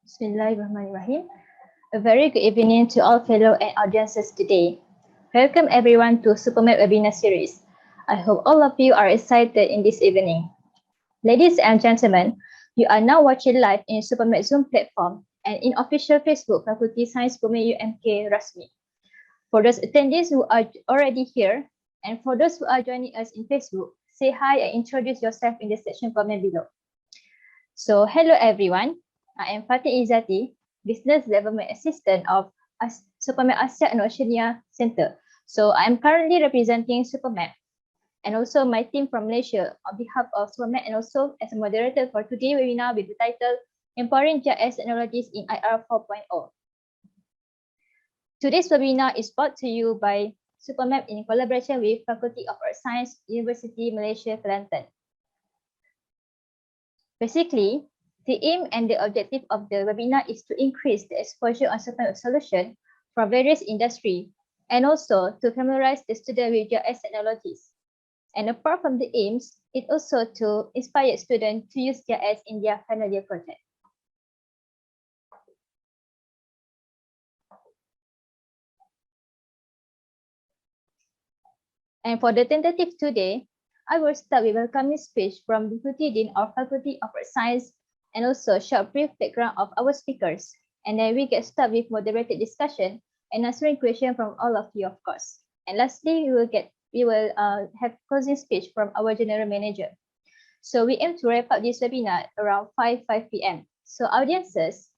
Bismillahirrahmanirrahim. A very good evening to all fellow and audiences today. Welcome everyone to Supermap webinar series. I hope all of you are excited in this evening. Ladies and gentlemen, you are now watching live in Supermap Zoom platform and in official Facebook Faculty Science Supermap UMK Rasmi. For those attendees who are already here, and for those who are joining us in Facebook, say hi and introduce yourself in the section comment below. So, hello everyone. I am Fatih Izzati, Business Development Assistant of Supermap Asia and Oceania Center. So, I am currently representing Supermap and also my team from Malaysia on behalf of Supermap and also as a moderator for today's webinar with the title Empowering GIS Technologies in IR 4.0. Today's webinar is brought to you by Supermap in collaboration with Faculty of Earth Science, University Malaysia, Kelantan. Basically, the aim and the objective of the webinar is to increase the exposure on Supermap solution from various industries and also to familiarize the student with GIS technologies. And apart from the aims, it also to inspire students to use GIS in their final year project. And for the tentative today, I will start with a welcoming speech from Deputy Dean of Faculty of Earth Science and also a short brief background of our speakers. And then we get started with moderated discussion and answering questions from all of you, of course. And lastly, we will have closing speech from our General Manager. So we aim to wrap up this webinar around 5 p.m. So audiences,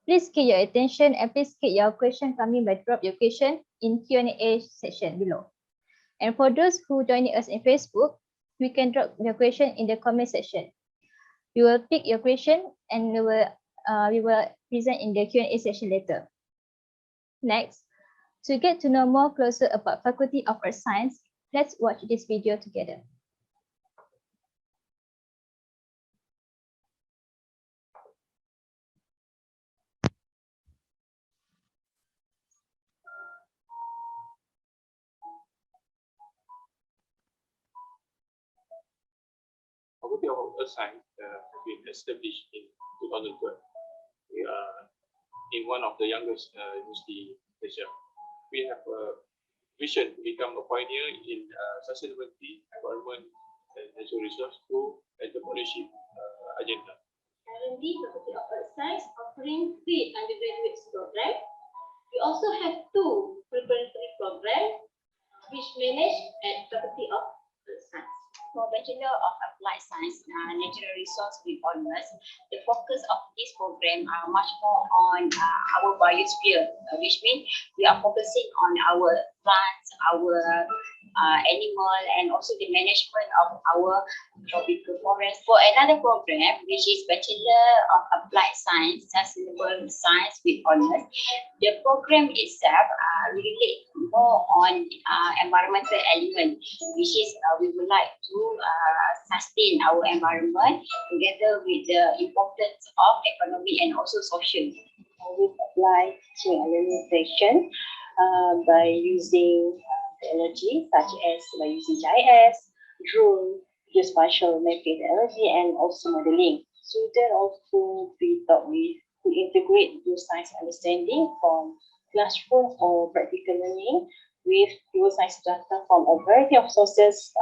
please get your attention and please get your question coming by drop your question in Q&A section below. And for those who joining us in Facebook, we can drop your question in the comment section. We will pick your question and we will present in the Q&A session later. Next, to get to know more closer about Faculty of Earth Science, let's watch this video together. Faculty of Earth Science has been established in 2012. We are in one of the youngest university in Asia. We have a vision to become a pioneer in sustainability, environment, and natural resource through entrepreneurship agenda. Currently, Faculty of Earth Science offering 3 undergraduate programs. We also have 2 preparatory programs which managed at Faculty of Earth Science. For Bachelor of Applied Science, Natural Resource with Honors, the focus of this program are much more on our biosphere, which means we are focusing on our plants, our animal, and also the management of our tropical forest. For another program, which is Bachelor of Applied Science, Sustainable Science with Honors, the program itself relates more on environmental element, which is we would like to sustain our environment together with the importance of economy and also social. We apply teaching and learning section by using technology such as by using GIS, drone, geospatial mapping technology, and also modeling. Students also be taught with to integrate geoscience understanding from classroom or practical learning with geoscience data from a variety of sources,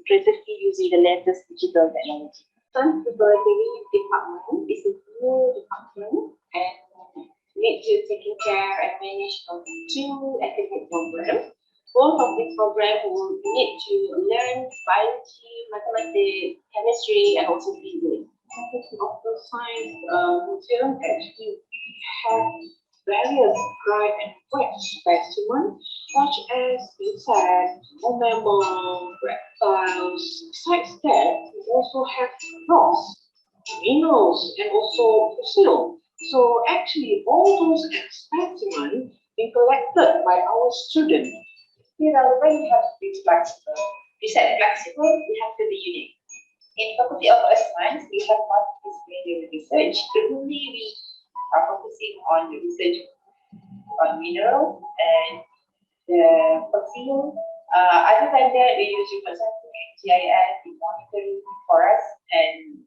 creatively using the latest digital technology. Some preparatory department is a new department and need to taking care and manage of 2 academic programs. Both of these programs will need to learn biology, mathematics, chemistry, and also physics. Faculty of Earth Science museum actually have various dry and wet specimens such as insects, mammals, reptiles. Besides that, we also have rocks, minerals, and also fossils. So actually, all those specimens been collected by our students. When we have to be flexible. Besides flexible, we have to be unique. In Faculty of Earth Science, we have multidisciplinary research. Currently, we are focusing on the research on mineral and the fossil. Other than that, we use, for example, GIS in monitoring forest and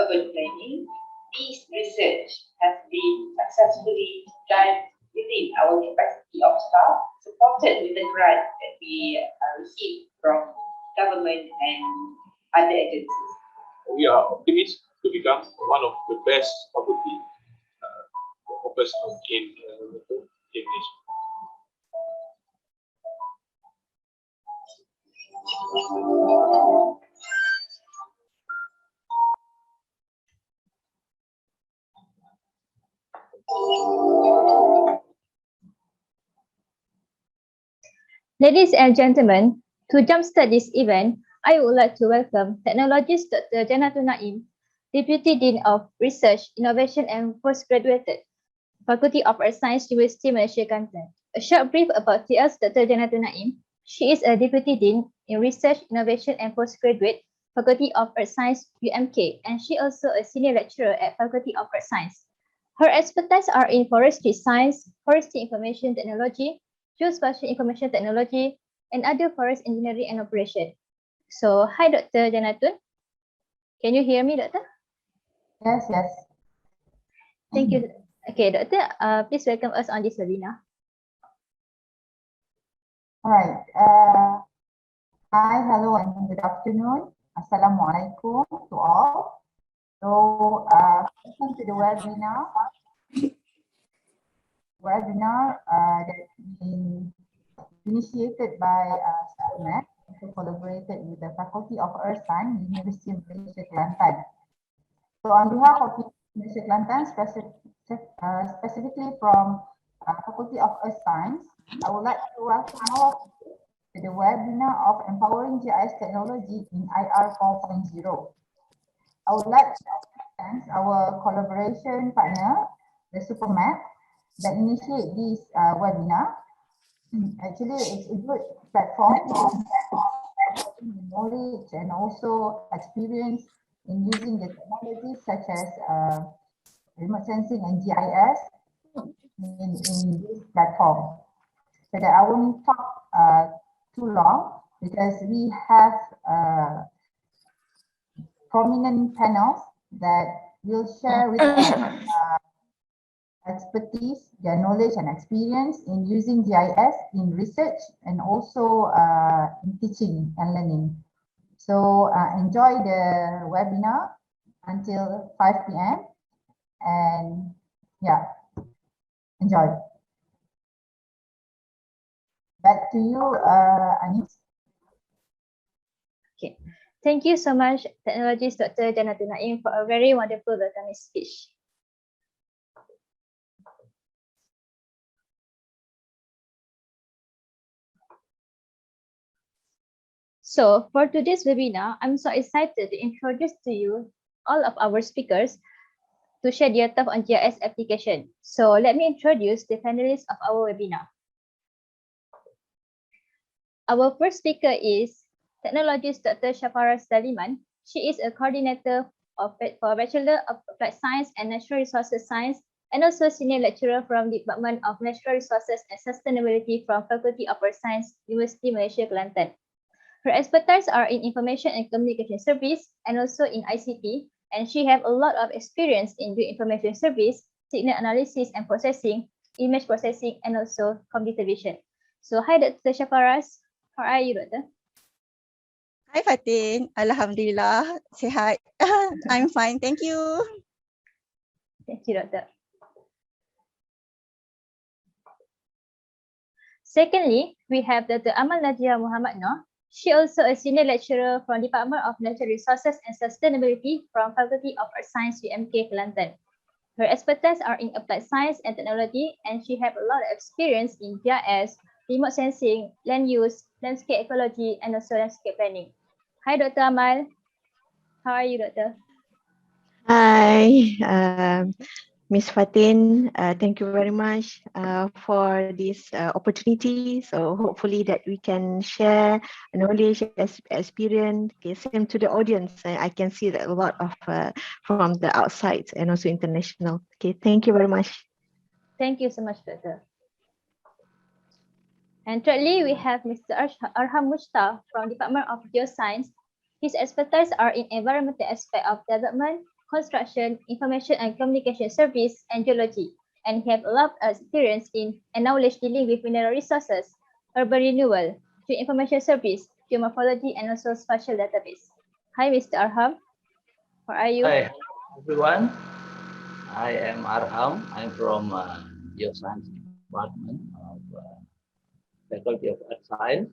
urban planning. These research has been successfully done within our capacity of staff, supported with the grant that we received from government and other agencies. We are optimistic to become one of the best faculty offers in Indonesia. Ladies and gentlemen, to jumpstart this event, I would like to welcome Technologist Dr. Jenna Dunain, Deputy Dean of Research, Innovation and Postgraduate, Faculty of Earth Science, University Malaysia Kelantan. A short brief about TS Dr. Jenna Dunain. She is a Deputy Dean in Research, Innovation and Postgraduate, Faculty of Earth Science, UMK, and she also a Senior Lecturer at Faculty of Earth Science. Her expertise are in forestry science, forestry information technology, geospatial information technology, and other forest engineering and operation. So, hi Dr. Janatun. Can you hear me, Doctor? Yes, yes. Thank you. Okay, Doctor, please welcome us on this webinar. All right. Hi, hello, and good afternoon. Assalamualaikum to all. So, welcome to the webinar. That's been initiated by Supermap, who collaborated with the Faculty of Earth Science, University of Malaysia Kelantan. So, on behalf of Malaysia Kelantan, specifically from Faculty of Earth Science, I would like to welcome all to the webinar of Empowering GIS Technology in IR 4.0. I would like to thank our collaboration partner, the Supermap, that initiate this webinar. Actually, it's a good platform for knowledge and also experience in using the technologies such as remote sensing and GIS in this platform. So that I won't talk too long because we have prominent panels that will share with us expertise, their knowledge and experience in using GIS in research and also in teaching and learning. So enjoy the webinar until 5 p.m. and yeah, enjoy. Back to you, Anis. Okay. Thank you so much, Technologist Dr. Jenna Dunain, for a very wonderful welcoming speech. So for today's webinar, I'm so excited to introduce to you all of our speakers to share their thoughts on GIS application. So let me introduce the panelists of our webinar. Our first speaker is Technologist Dr. Shafaraz Daliman. She is a coordinator for Bachelor of Applied Science and Natural Resources Science and also Senior Lecturer from the Department of Natural Resources and Sustainability from Faculty of Earth Science, University Malaysia Kelantan. Her expertise are in Information and Communication Service and also in ICT, and she have a lot of experience in Information Service, signal analysis and processing, image processing, and also computer vision. So hi Dr. Shafaraz, how are you, Doctor? Hi Fatin, Alhamdulillah, sehat. I'm fine, thank you. Thank you, Doctor. Secondly, we have Dr. Amal Najia Muhammad Noor. She also a Senior Lecturer from Department of Natural Resources and Sustainability from Faculty of Earth Science, UMK, Kelantan. Her expertise are in applied science and technology, and she have a lot of experience in GIS, remote sensing, land use, landscape ecology, and also landscape planning. Hi, Dr. Amal. How are you, Doctor? Hi, Miss Fatin. Thank you very much for this opportunity. So hopefully that we can share knowledge, experience. Okay, same to the audience. I can see that a lot of from the outside and also international. Okay, thank you very much. Thank you so much, Doctor. And thirdly, we have Mr. Arham Mushtaq from Department of Geoscience. His expertise are in environmental aspect of development, construction, information and communication service, and geology, and have a lot of experience in and knowledge dealing with mineral resources, urban renewal, geoinformation service, geomorphology, and also spatial database. Hi, Mr. Arham. How are you? Hi everyone, I am Arham. I'm from Geoscience Department of Faculty of Earth Science.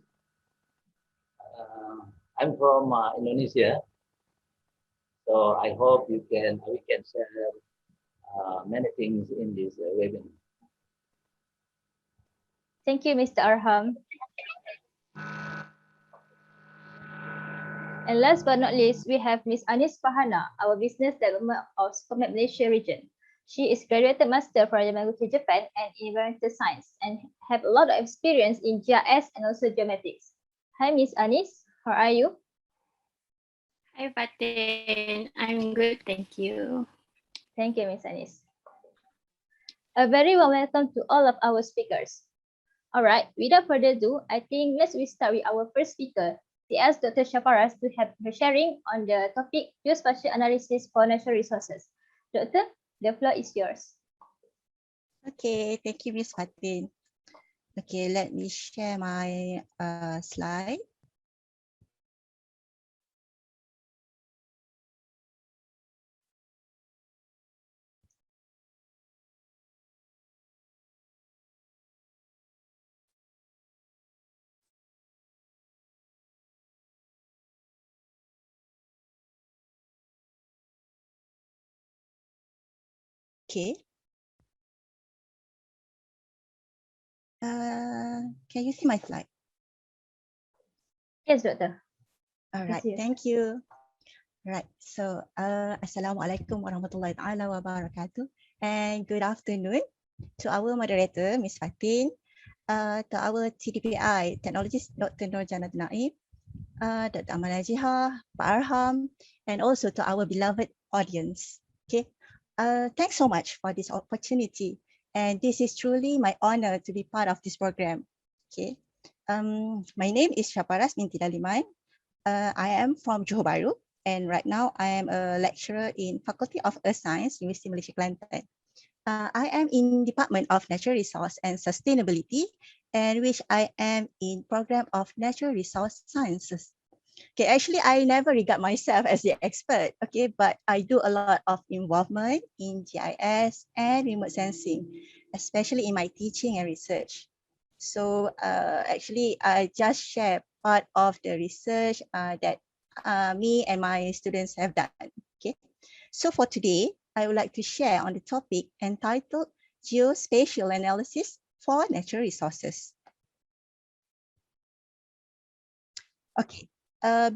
I'm from Indonesia, so I hope we can share many things in this webinar. Thank you, Mr. Arham. And last but not least, we have Ms. Anis Fahana, our Business Development of Supermap Malaysia region. She is graduated Master from Yamaguchi, Japan and Environmental Science and have a lot of experience in GIS and also geomatics. Hi, Ms. Anis. How are you? Hi, Fatin. I'm good, thank you. Thank you, Ms. Anis. A very warm welcome to all of our speakers. All right, without further ado, I think let's start with our first speaker. She asked Dr. Shaparas to have her sharing on the topic Geospatial Analysis for Natural Resources. Doctor, the floor is yours. Okay, thank you, Ms. Fatin. Okay, let me share my slide. Okay. Can you see my slide? Yes, Doctor. All right, Yes. thank you. Right, so Assalamualaikum warahmatullahi taala wabarakatuh, and good afternoon to our moderator, Ms. Fatin, to our TDPI technologist, Dr. Jenna Dunain, Dr. Amal Jiha, Pak Arham, and also to our beloved audience. Okay, thanks so much for this opportunity, and this is truly my honor to be part of this program. Okay, my name is Shaparas binti Daliman. I am from Johor Bahru. And right now, I am a lecturer in Faculty of Earth Science, University Malaysia Kelantan. I am in Department of Natural Resource and Sustainability, and which I am in Program of Natural Resource Sciences. Okay, actually, I never regard myself as the expert, okay, but I do a lot of involvement in GIS and remote sensing, especially in my teaching and research. So actually, I just share part of the research that me and my students have done. Okay, so for today, I would like to share on the topic entitled Geospatial Analysis for Natural Resources. Okay,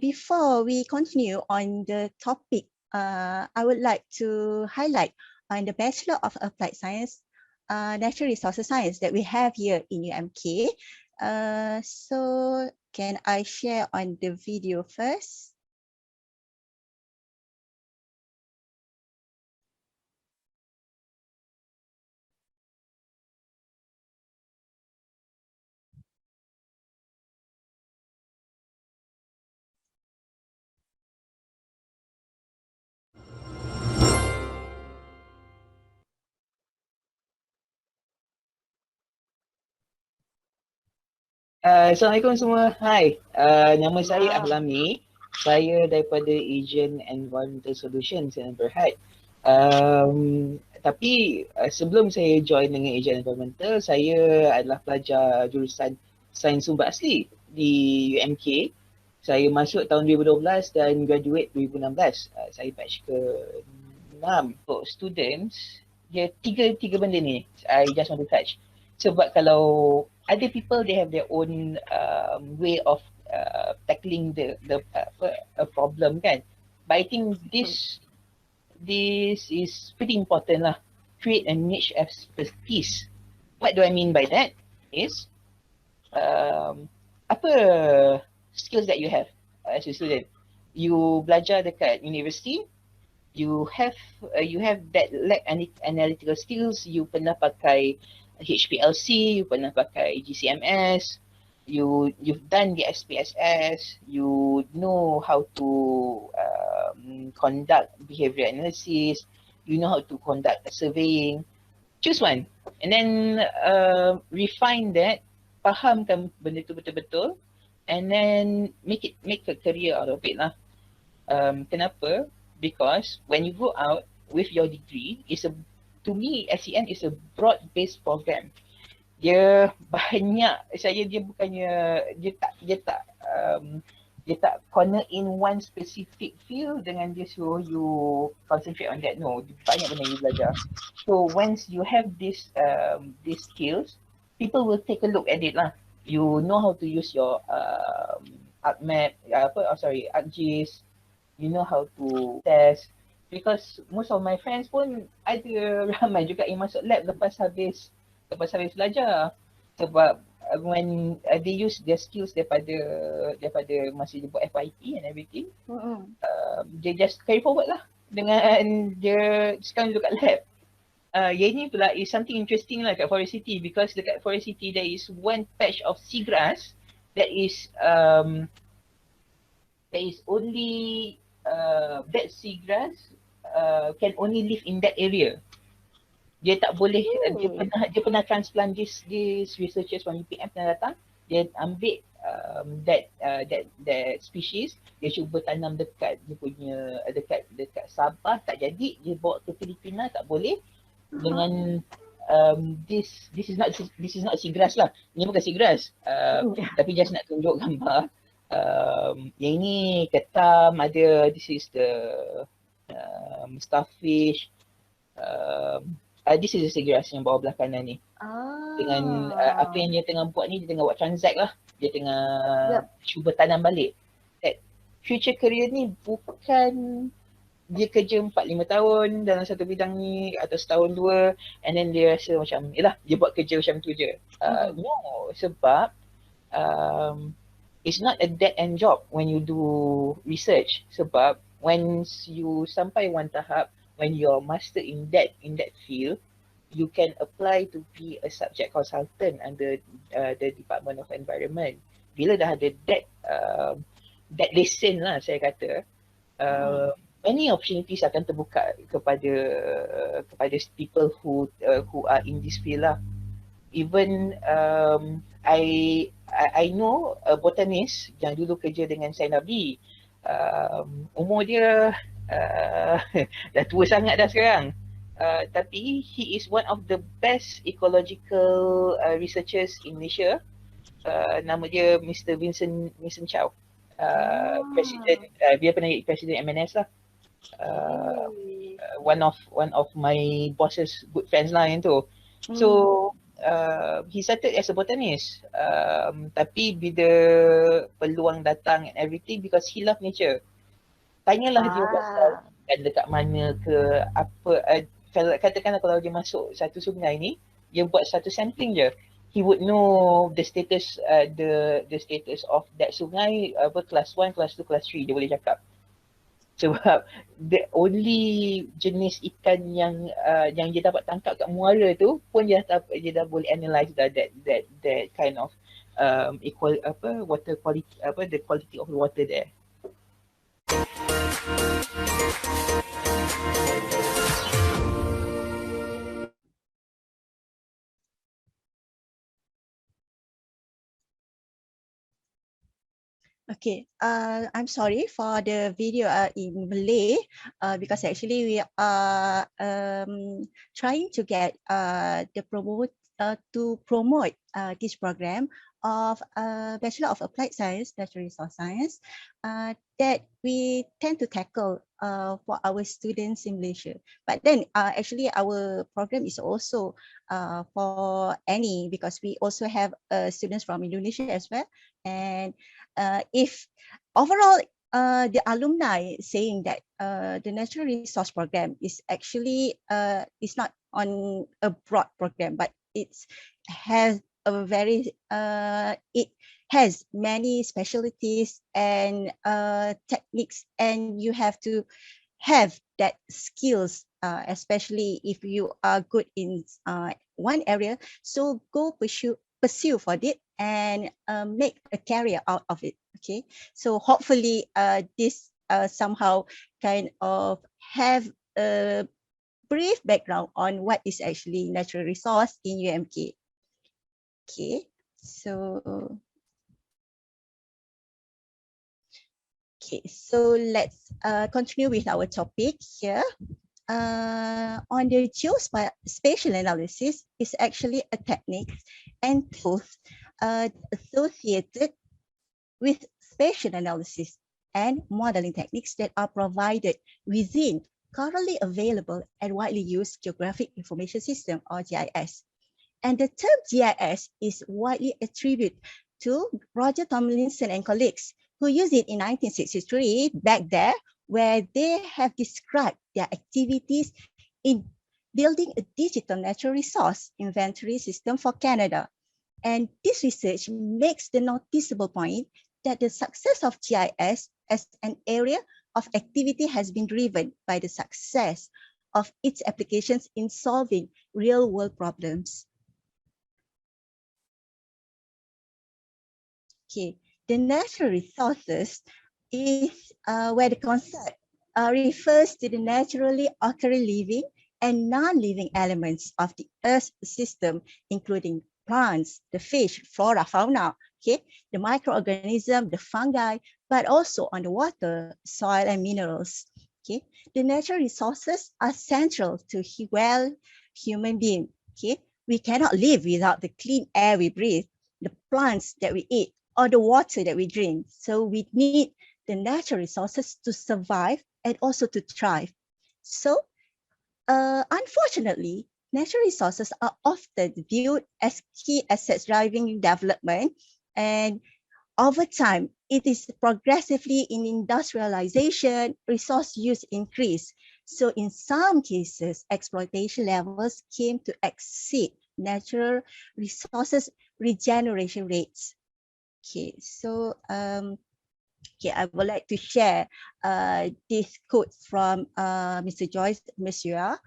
before we continue on the topic, I would like to highlight on the Bachelor of Applied Science, Natural Resources Science that we have here in UMK. So can I share on the video first? Assalamualaikum semua. Hai, nama saya Ahlami. Saya daripada Asian Environmental Solutions yang Berhad. Tapi sebelum saya join dengan Asian Environmental, saya adalah pelajar jurusan Sains Sumber Asli di UMK. Saya masuk tahun 2012 dan graduate 2016. Saya batch ke-6. Untuk students, dia tiga benda ni. I just want to touch. Sebab kalau other people, they have their own way of tackling a problem kan. But I think this is pretty important lah. Create a niche expertise. What do I mean by that is apa skills that you have as a student. You belajar dekat university, you have that lack analytical skills, you pernah pakai HPLC, you pernah pakai GCMS, you've done the SPSS, you know how to conduct behavior analysis, you know how to conduct surveying. Choose one and then refine that, fahamkan benda tu betul-betul, and then make a career out of it lah. Kenapa? Because when you go out with your degree, to me SEN is a broad-based program. Dia banyak, dia bukannya dia tak corner in one specific field dengan dia suruh you concentrate on that. No, banyak benda you belajar. So once you have these skills, people will take a look at it lah. You know how to use your ArcMap, ArcGis, you know how to test. Because most of my friends pun ada ramai juga yang masuk lab lepas habis belajar. Sebab when they use their skills daripada masa dia buat FYP and everything, they just carry forward lah dengan dia sekarang duduk kat lab. Yang ni pula is something interesting lah kat Foresee, because dekat Foresee there is one patch of seagrass that is only that seagrass can only live in that area. Dia tak boleh, dia pernah transplant this researchers from UPM pernah datang, dia ambil that species, dia cuba tanam dekat dia punya dekat Sabah, tak jadi, dia bawa ke Filipina, tak boleh. Dengan this is not seagrass lah. Ini bukan seagrass. Tapi just nak tunjuk gambar. Yang ini ketam ada, this is the starfish. This is the seagrass yang bawah belah kanan ni. Dengan apa yang dia tengah buat ni, dia tengah buat transact lah. Dia tengah cuba tanam balik. That future career ni bukan dia kerja 4-5 tahun dalam satu bidang ni atau setahun dua, and then dia rasa macam yelah dia buat kerja macam tu je. No, sebab it's not a dead end job when you do research. Sebab once you sampai one tahap, when you're master in that field, you can apply to be a subject consultant under the Department of Environment. Bila dah ada that lesson lah saya kata, many opportunities akan terbuka kepada people who are in this field lah. Even I know a botanist yang dulu kerja dengan saya Nabi. Umur dia dah tua sangat dah sekarang. Tapi he is one of the best ecological researchers in Malaysia. Nama dia Mr. Vincent Chow. Presiden, dia pernah jadi presiden MNS lah. One of my boss's good friends lah yang tu. So he started as a botanist, tapi bila peluang datang and everything, because he love nature, tanyalah dia kan dekat mana ke apa, katakanlah kalau dia masuk satu sungai ni, dia buat satu sampling je, he would know the status the status of that sungai, apa kelas 1, kelas 2, kelas 3, dia boleh cakap. Sebab the only jenis ikan yang dia dapat tangkap kat muara tu pun dia dah boleh analyse that kind of water quality, the quality of the water there. Okay, I'm sorry for the video in Malay because actually we are trying to get to promote this program of Bachelor of Applied Science, Natural Resource Science, that we tend to tackle for our students in Malaysia. But then actually our program is also for any, because we also have students from Indonesia as well. And if overall the alumni saying that the natural resource program is actually is not on a broad program, but it has a very it has many specialties and techniques, and you have to have that skills, especially if you are good in one area. So go pursue pursue for it and make a career out of it. Okay, so hopefully this somehow kind of have a brief background on what is actually natural resource in UMK. Okay, so let's continue with our topic here. On the geospatial analysis is actually a technique and tools associated with spatial analysis and modeling techniques that are provided within currently available and widely used geographic information system, or GIS. And the term GIS is widely attributed to Roger Tomlinson and colleagues who used it in 1963 back there, where they have described their activities in building a digital natural resource inventory system for Canada. And this research makes the noticeable point that the success of GIS as an area of activity has been driven by the success of its applications in solving real-world problems. Okay, the natural resources is where the concept refers to the naturally occurring living and non-living elements of the Earth system, including plants, the fish, flora, fauna, okay, the microorganism, the fungi, but also on the water, soil, and minerals. Okay, the natural resources are central to human being. Okay, we cannot live without the clean air we breathe, the plants that we eat, or the water that we drink. So we need the natural resources to survive and also to thrive. So unfortunately, natural resources are often viewed as key assets driving development, and over time, it is progressively in industrialization, resource use increase. So in some cases, exploitation levels came to exceed natural resources regeneration rates. Okay, so I would like to share this quote from Mr. Joyce Monsieur.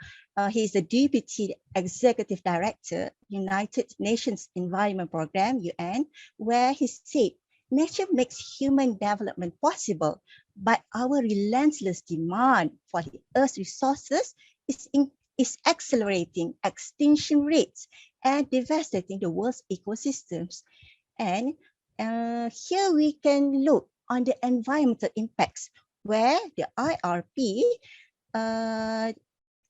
He is the Deputy Executive Director, United Nations Environment Programme, UN, where he said, nature makes human development possible, but our relentless demand for the Earth's resources is accelerating extinction rates and devastating the world's ecosystems. And here we can look on the environmental impacts where the IRP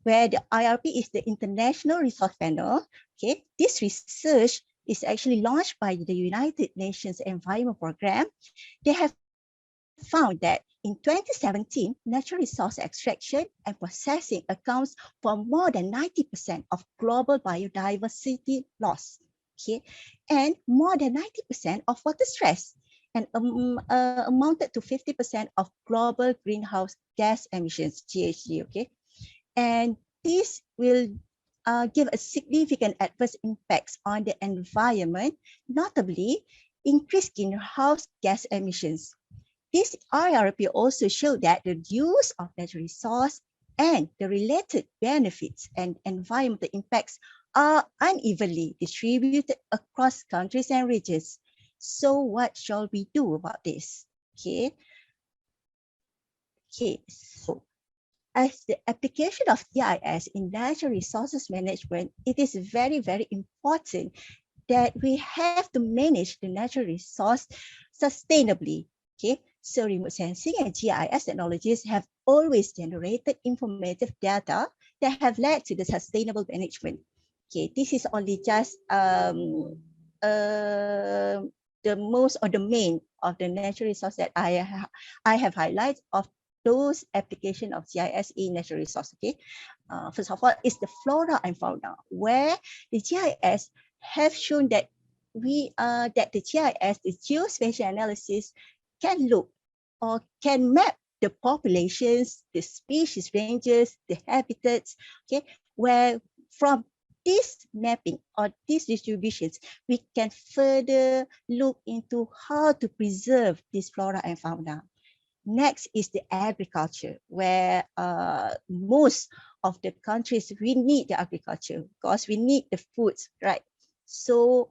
is the International Resource Panel. Okay, this research is actually launched by the United Nations Environment Programme. They have found that in 2017, natural resource extraction and processing accounts for more than 90% of global biodiversity loss. Okay, and more than 90% of water stress, and amounted to 50% of global greenhouse gas emissions, GHG. Okay, and this will give a significant adverse impacts on the environment, notably increased greenhouse gas emissions. This IRP also showed that the use of natural resource and the related benefits and environmental impacts are unevenly distributed across countries and regions. So what shall we do about this? Okay, so as the application of GIS in natural resources management, it is very, very important that we have to manage the natural resource sustainably. Okay, so remote sensing and GIS technologies have always generated informative data that have led to the sustainable management. Okay, this is only just the most or the main of the natural resource that I have highlighted of those application of GIS in natural resource. Okay, first of all, is the flora and fauna, where the GIS have shown that that the GIS, the geospatial analysis, can look or can map the populations, the species ranges, the habitats. Okay, where from this mapping or these distributions, we can further look into how to preserve this flora and fauna. Next is the agriculture, where most of the countries, we need the agriculture because we need the foods, right? So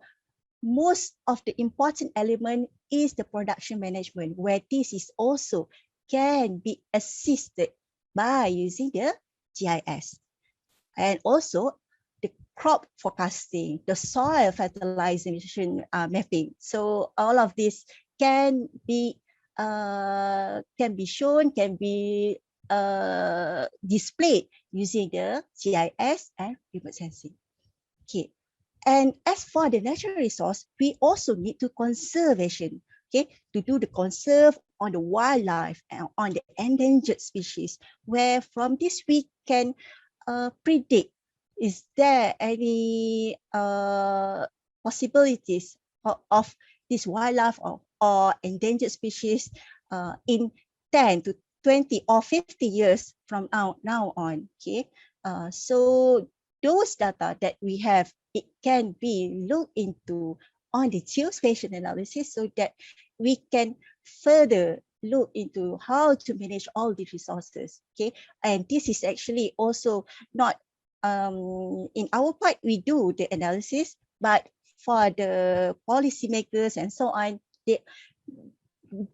most of the important element is the production management, where this is also can be assisted by using the GIS. And also the crop forecasting, the soil fertilization mapping. So all of this can be shown, can be displayed using the GIS and remote sensing. Okay. And as for the natural resource, we also need to conservation, okay, to do the conserve on the wildlife and on the endangered species, where from this we can predict, is there any possibilities of this wildlife or endangered species in 10 to 20 or 50 years from now on, okay? So those data that we have, it can be looked into on the geospatial analysis so that we can further look into how to manage all the resources, okay? And this is actually also not in our part, we do the analysis, but for the policymakers and so on,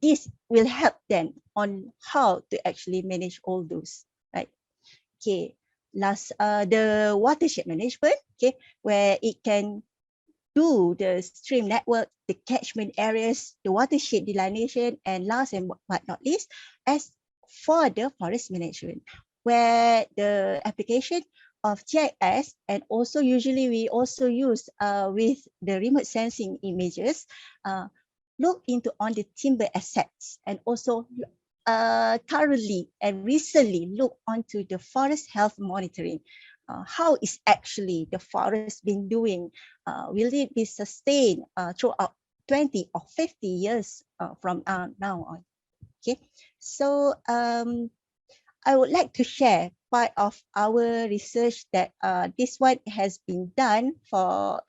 this will help them on how to actually manage all those, right? Okay, last, the watershed management, okay, where it can do the stream network, the catchment areas, the watershed delineation, and last but not least, as for the forest management, where the application of GIS, and also usually we also use with the remote sensing images, look into on the timber assets, and also currently and recently look onto the forest health monitoring. How is actually the forest been doing? Will it be sustained throughout 20 or 50 years from now on? Okay, so I would like to share part of our research that this one has been done from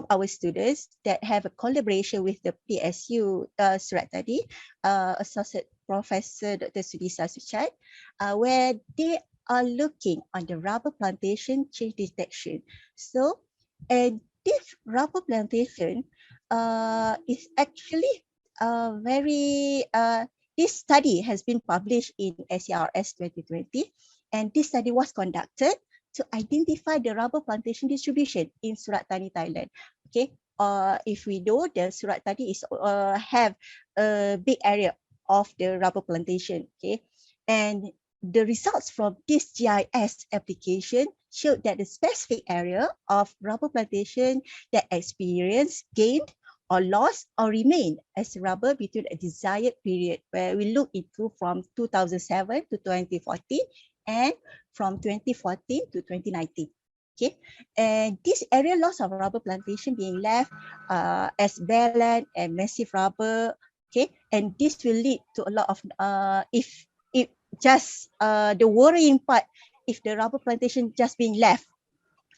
our students that have a collaboration with the PSU Surat Tadi, Associate Professor Dr. Sudisa Suchat, where they are looking on the rubber plantation change detection. So, and this rubber plantation is actually very this study has been published in SERS 2020, and this study was conducted to identify the rubber plantation distribution in Surat Thani, Thailand. Okay, if we know the Surat Thani is have a big area of the rubber plantation. Okay, and the results from this GIS application showed that the specific area of rubber plantation that experienced gained or lost or remain as rubber between a desired period, where we look into from 2007 to 2014 and from 2014 to 2019. Okay, and this area loss of rubber plantation being left as bare land and massive rubber. Okay, and this will lead to a lot of if just the worrying part, if the rubber plantation just being left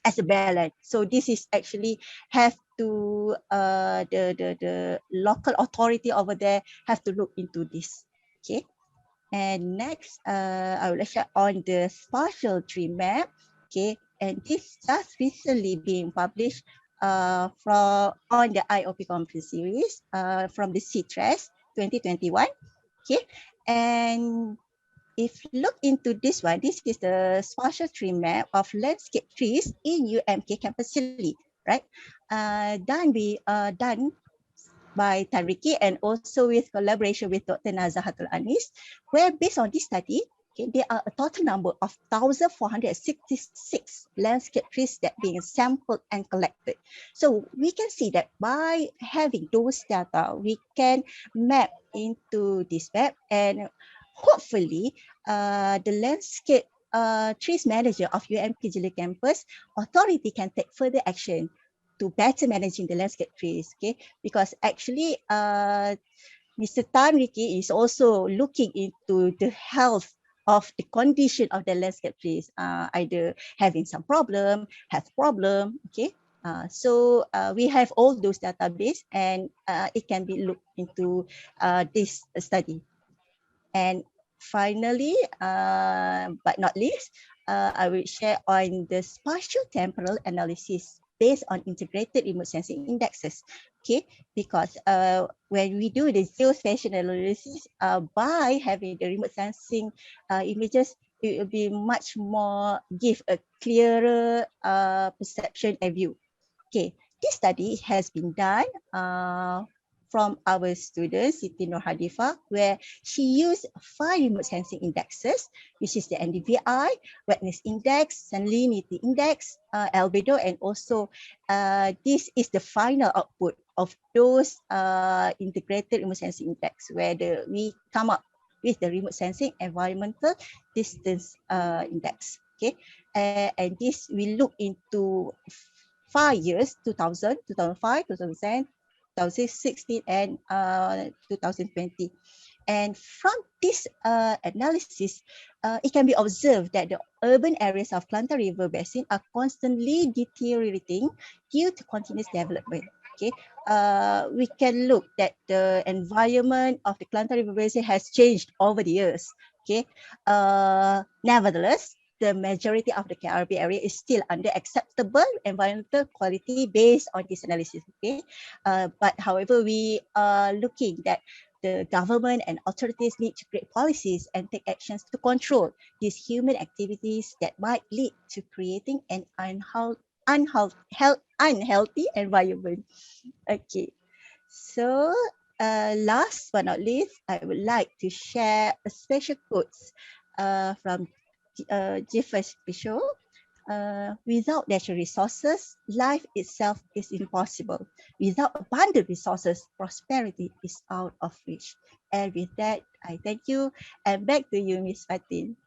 as a bare land. So this is actually have to the local authority over there have to look into this. Okay, and next I will share on the spatial tree map. Okay, and this just recently being published from on the IOP conference series from the CITRES 2021. Okay, and if you look into this one, this is the spatial tree map of landscape trees in UMK campus Sili, right? Done by Tariki and also with collaboration with Dr. Nazahatul Anis, where based on this study, okay, there are a total number of 1,466 landscape trees that being sampled and collected. So we can see that by having those data, we can map into this map, and hopefully the landscape trees manager of UMK Jili campus authority can take further action to better managing the landscape trees, okay? Because actually, Mr. Tan Ricky is also looking into the health of the condition of the landscape trees, either having some problem, health problem, okay? So we have all those database, and it can be looked into this study. And finally, but not least, I will share on the spatial temporal analysis. based on integrated remote sensing indexes. Okay, because when we do the geospatial analysis by having the remote sensing images, it will be much more give a clearer perception and view. Okay, this study has been done from our student Siti Nur Hadifa, where she used 5 remote sensing indexes, which is the NDVI, wetness index, salinity index, albedo, and also this is the final output of those integrated remote sensing index, where we come up with the remote sensing environmental distance index. Okay, and this we look into 5 years, 2000, 2005, 2010, 2016, and 2020. And from this analysis, it can be observed that the urban areas of Kelantan River Basin are constantly deteriorating due to continuous development. Okay, we can look that the environment of the Kelantan River Basin has changed over the years. Okay, nevertheless, the majority of the KRB area is still under acceptable environmental quality based on this analysis. Okay, but however, we are looking that the government and authorities need to create policies and take actions to control these human activities that might lead to creating an unhealthy environment. Okay, so last but not least, I would like to share a special quotes from Jeffers Bishop. Without natural resources, life itself is impossible. Without abundant resources, prosperity is out of reach. And with that, I thank you. And back to you, Ms. Fatin.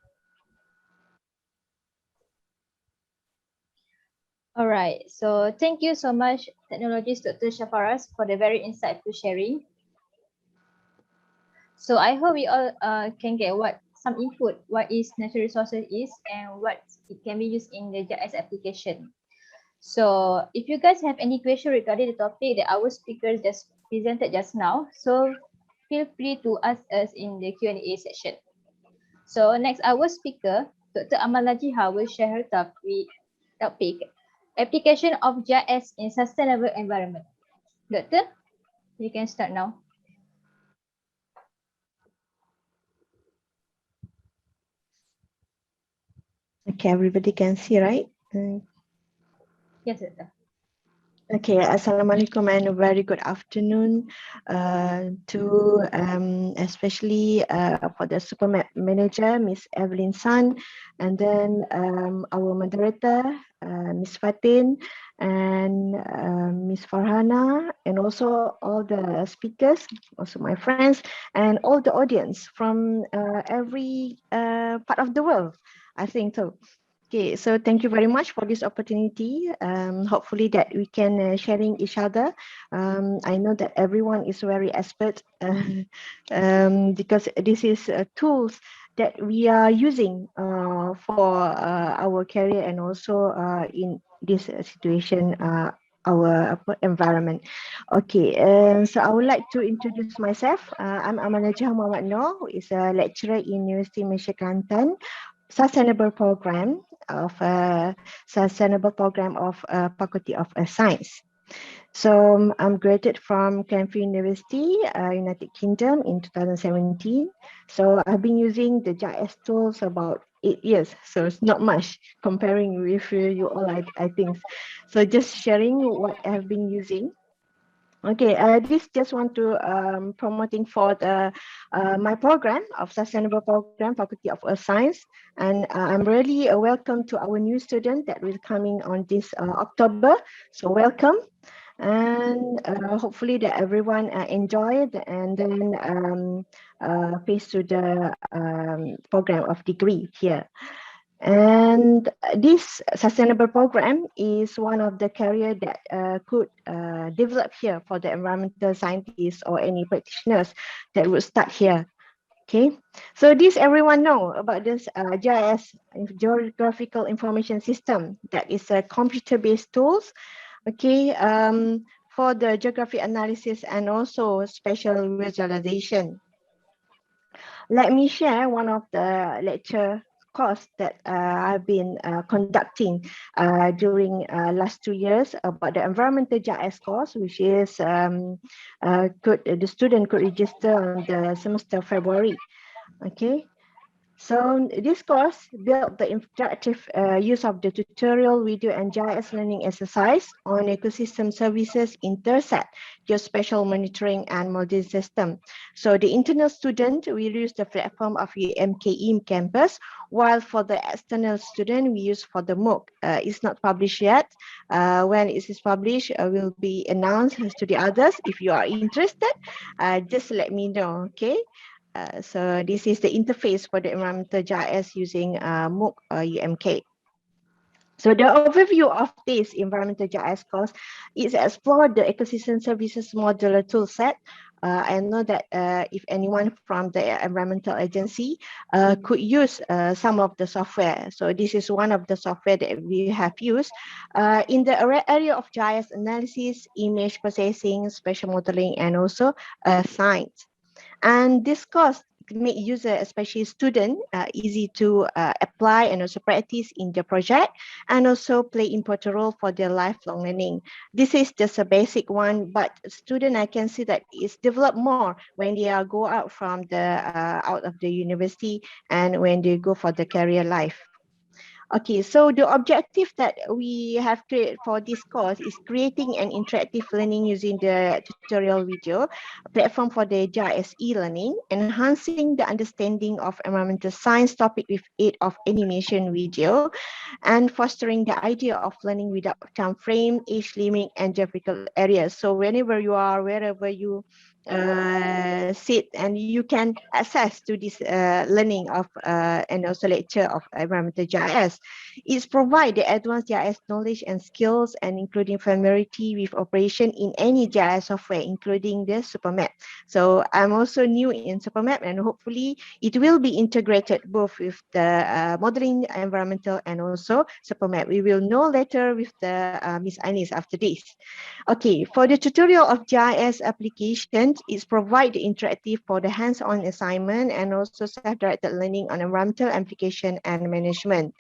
All right. So thank you so much, Technologist Dr. Shafaras, for the very insightful sharing. So I hope we all can get some input what is natural resources is and what it can be used in the GIS application. So if you guys have any question regarding the topic that our speakers just presented just now, so feel free to ask us in the Q&A session. So next, our speaker, Dr. Amal Najiha, will share her topic, application of GIS in sustainable environment. Doctor, you can start now. Okay, everybody can see, right? Yes, Doctor. Okay, Assalamualaikum and a very good afternoon to especially for the Supermap manager, Miss Evelyn San, and then our moderator, Miss Fatin, and Miss Farhana, and also all the speakers, also my friends, and all the audience from every part of the world, I think so. Okay, so thank you very much for this opportunity. Hopefully that we can sharing each other. I know that everyone is very expert because this is tools that we are using for our career and also in this situation, our environment. Okay, so I would like to introduce myself. I'm Amal Najah Muhammad Noor, who is a lecturer in University Malaysia Kelantan, Sustainable Program of Faculty of Science. So I'm graduated from Cranfield University, United Kingdom in 2017. So I've been using the GIS tools about 8 years. So it's not much comparing with you all, I think. So just sharing what I've been using. Okay, this just want to promoting for the my program of Sustainable Program, Faculty of Earth Science, and I'm really welcome to our new student that will coming on this October. So welcome, and hopefully that everyone enjoy it and then face to the program of degree here. And this sustainable program is one of the career that could develop here for the environmental scientists or any practitioners that would start here. Okay, so this everyone know about this GIS, Geographical Information System, that is a computer-based tools. Okay, for the geography analysis and also spatial visualization. Let me share one of the lecture course that I've been conducting during last 2 years about the environmental GIS course, which is the student could register on the semester February. Okay. So this course built the interactive use of the tutorial, video and GIS learning exercise on ecosystem services intersect geospatial monitoring and modeling system. So the internal student will use the platform of UMKE campus, while for the external student we use for the MOOC. It's not published yet. When it is published, will be announced to the others. If you are interested, just let me know. Okay. So this is the interface for the environmental GIS using MOOC UMK. So the overview of this environmental GIS course is explore the ecosystem services modular toolset. I know that if anyone from the environmental agency could use some of the software. So this is one of the software that we have used in the area of GIS analysis, image processing, spatial modeling, and also science. And this course make user, especially student, easy to apply and also practice in the project, and also play important role for their lifelong learning. This is just a basic one, but student, I can see that it's developed more when they are go out from the out of the university and when they go for the career life. Okay, so the objective that we have created for this course is creating an interactive learning using the tutorial video, a platform for the GIS e-learning, enhancing the understanding of environmental science topic with aid of animation video, and fostering the idea of learning without time frame, age limit, and geographical areas. So whenever you are, wherever you sit, and you can access to this learning of and also lecture of environmental GIS. It provides the advanced GIS knowledge and skills, and including familiarity with operation in any GIS software, including the Supermap. So I'm also new in Supermap, and hopefully it will be integrated both with the modeling environmental and also Supermap. We will know later with the Miss Anis after this. Okay, for the tutorial of GIS applications, it's provide interactive for the hands-on assignment and also self-directed learning on environmental application and management.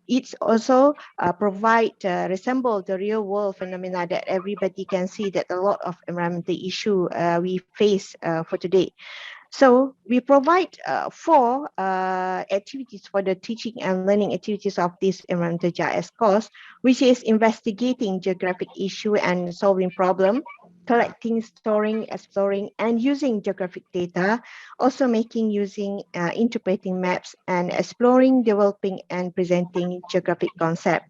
It's also resemble the real world phenomena that everybody can see, that a lot of environmental issue we face for today. So we provide 4 activities for the teaching and learning activities of this environmental GIS course, which is investigating geographic issue and solving problem, collecting, storing, exploring, and using geographic data, also using interpreting maps, and exploring, developing, and presenting geographic concept.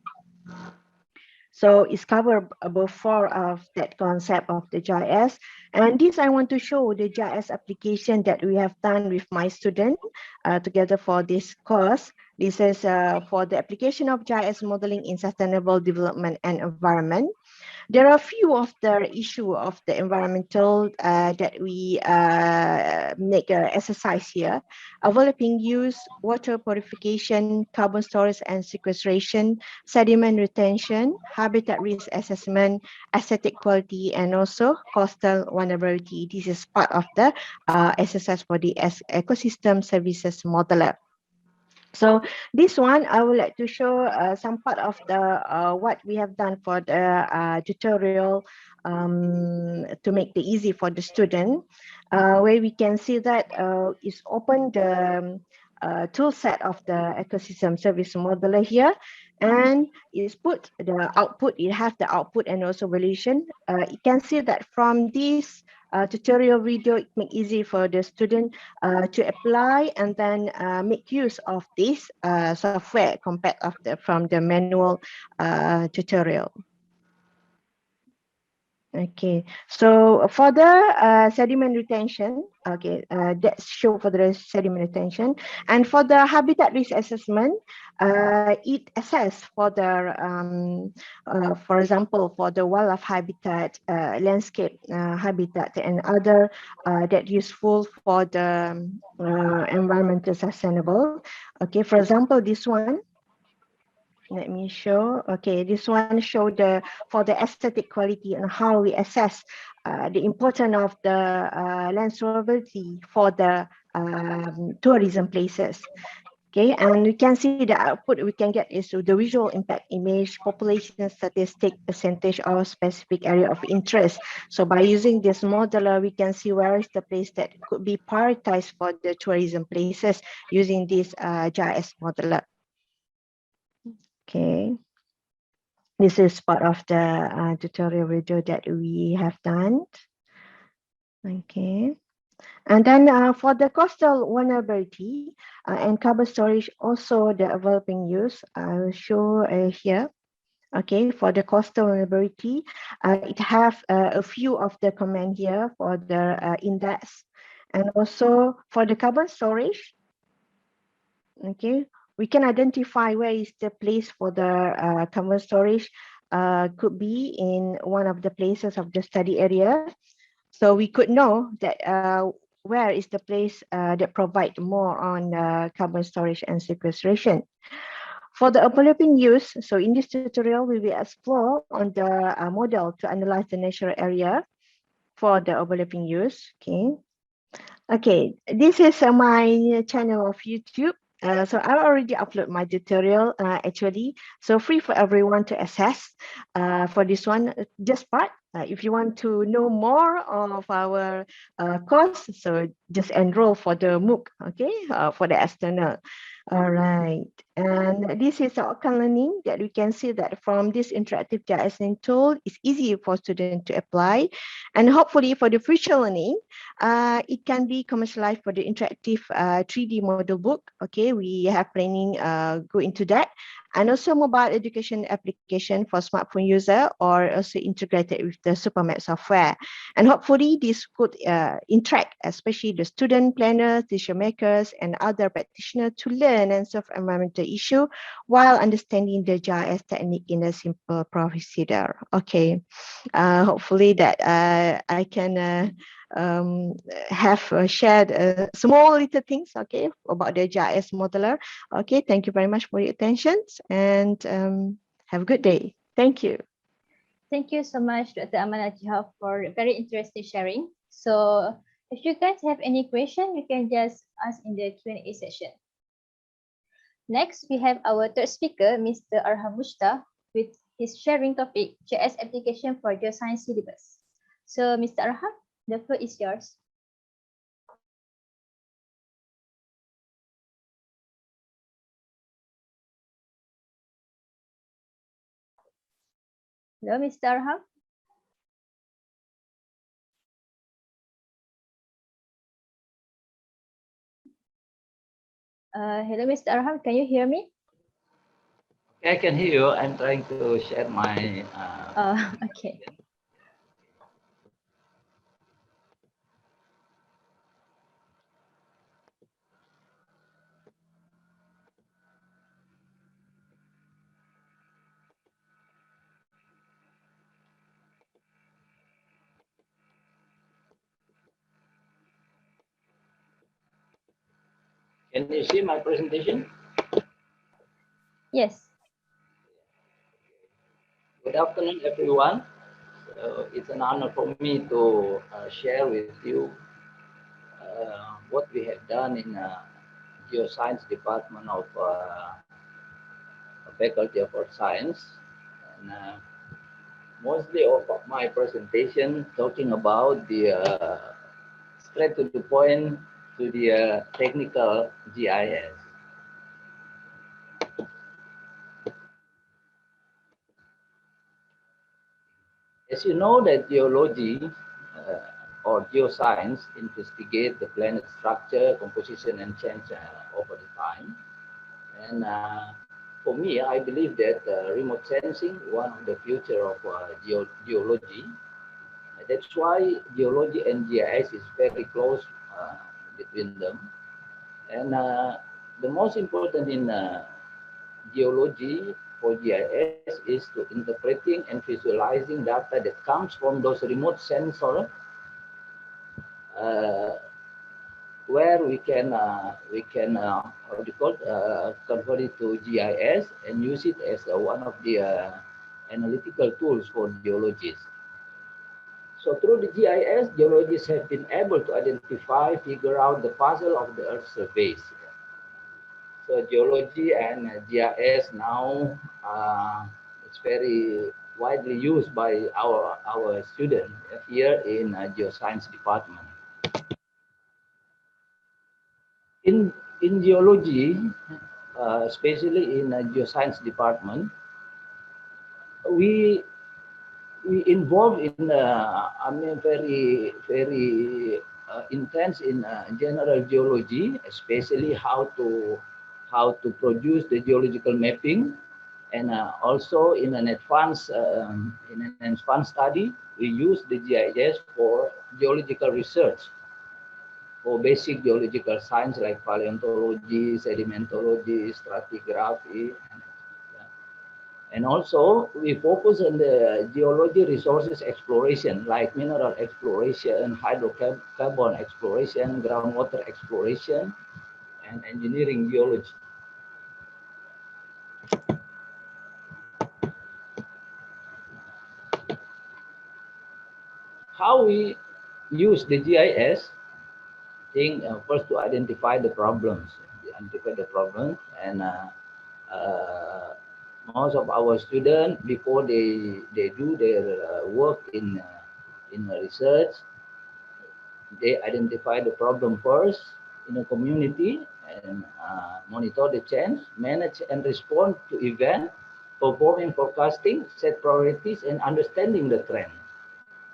So it's covered above 4 of that concept of the GIS. And this I want to show the GIS application that we have done with my student together for this course. This is for the application of GIS modeling in sustainable development and environment. There are a few of the issue of the environmental that we make an exercise here. Developing use, water purification, carbon storage and sequestration, sediment retention, habitat risk assessment, aesthetic quality, and also coastal vulnerability. This is part of the exercise for the ecosystem services modeler. So this one, I would like to show some part of the what we have done for the tutorial to make it easy for the student, where we can see that is open the tool set of the ecosystem service modeler here, and is put the output. It has the output and also valuation. You can see that from this tutorial video, it makes easy for the student to apply and then make use of this software compared from the manual tutorial. Okay, so for the sediment retention, okay, that's show for the sediment retention, and for the habitat risk assessment, it assess for the, for example, for the wildlife habitat, landscape habitat, and other that useful for the environmental sustainable. Okay, for example, this one. Let me show. Okay, this one show the for the aesthetic quality and how we assess the importance of the land surveyability for the tourism places. Okay, and we can see the output we can get is the visual impact image, population statistic, percentage or specific area of interest. So by using this modeler, we can see where is the place that could be prioritized for the tourism places using this GIS modeler. Okay, this is part of the tutorial video that we have done. Okay. And then for the coastal vulnerability and carbon storage, also the developing use, I will show here. Okay, for the coastal vulnerability, it have a few of the comment here for the index, and also for the carbon storage. Okay, we can identify where is the place for the carbon storage. Could be in one of the places of the study area. So we could know that where is the place that provide more on carbon storage and sequestration. For the overlapping use, so in this tutorial, we will explore on the model to analyze the natural area for the overlapping use. Okay. Okay, this is my channel of YouTube. So I already upload my tutorial actually, so free for everyone to access for this one, just part. If you want to know more of our course, so just enroll for the MOOC, okay, for the external. All right, and this is the outcome learning that we can see that from this interactive GIS tool, it's easy for students to apply, and hopefully for the future learning, it can be commercialized for the interactive 3D model book. Okay, we have planning go into that, and also mobile education application for smartphone user, or also integrated with the Supermap software. And hopefully this could interact, especially the student planners, decision makers, and other practitioners to learn and solve environmental issue while understanding the GIS technique in a simple procedure. Okay, hopefully that I can have shared small little things, okay, about the GIS modeler. Okay, thank you very much for your attention, and have a good day. Thank you. Thank you so much, Dr. Amanah Jihab, for very interesting sharing. So if you guys have any question, you can just ask in the Q&A session. Next, we have our third speaker, Mr. Arham Mushta, with his sharing topic, GIS application for geoscience syllabus. So Mr. Arham, the floor is yours. Hello, Mr. Arham. Hello, Mr. Arham, can you hear me? I can hear you. I'm trying to share my. Okay. Can you see my presentation? Yes. Good afternoon, everyone. So it's an honor for me to share with you what we have done in Geoscience Department of Faculty of Earth Science. And mostly of my presentation talking about the straight to the point to the technical GIS. As you know that geology or geoscience investigate the planet structure, composition, and change over the time. And for me, I believe that remote sensing one of the future of geology. That's why geology and GIS is very close between them. And the most important in geology for GIS is to interpreting and visualizing data that comes from those remote sensors where we can what do you call convert it to GIS and use it as one of the analytical tools for geologists. So through the GIS, geologists have been able to identify, figure out the puzzle of the Earth's surface. So geology and GIS now it's very widely used by our students here in geoscience department. In geology, especially in geoscience department, we involved in I mean very intense in general geology, especially how to produce the geological mapping, and also in an advanced study we use the GIS for geological research, for basic geological science like paleontology, sedimentology, stratigraphy. And also we focus on the geology resources exploration like mineral exploration, hydrocarbon exploration, groundwater exploration, and engineering geology. How we use the GIS, think first to identify the problems, and most of our students before they do their work in research, they identify the problem first in a community and monitor the change, manage and respond to event, performing forecasting, set priorities, and understanding the trend.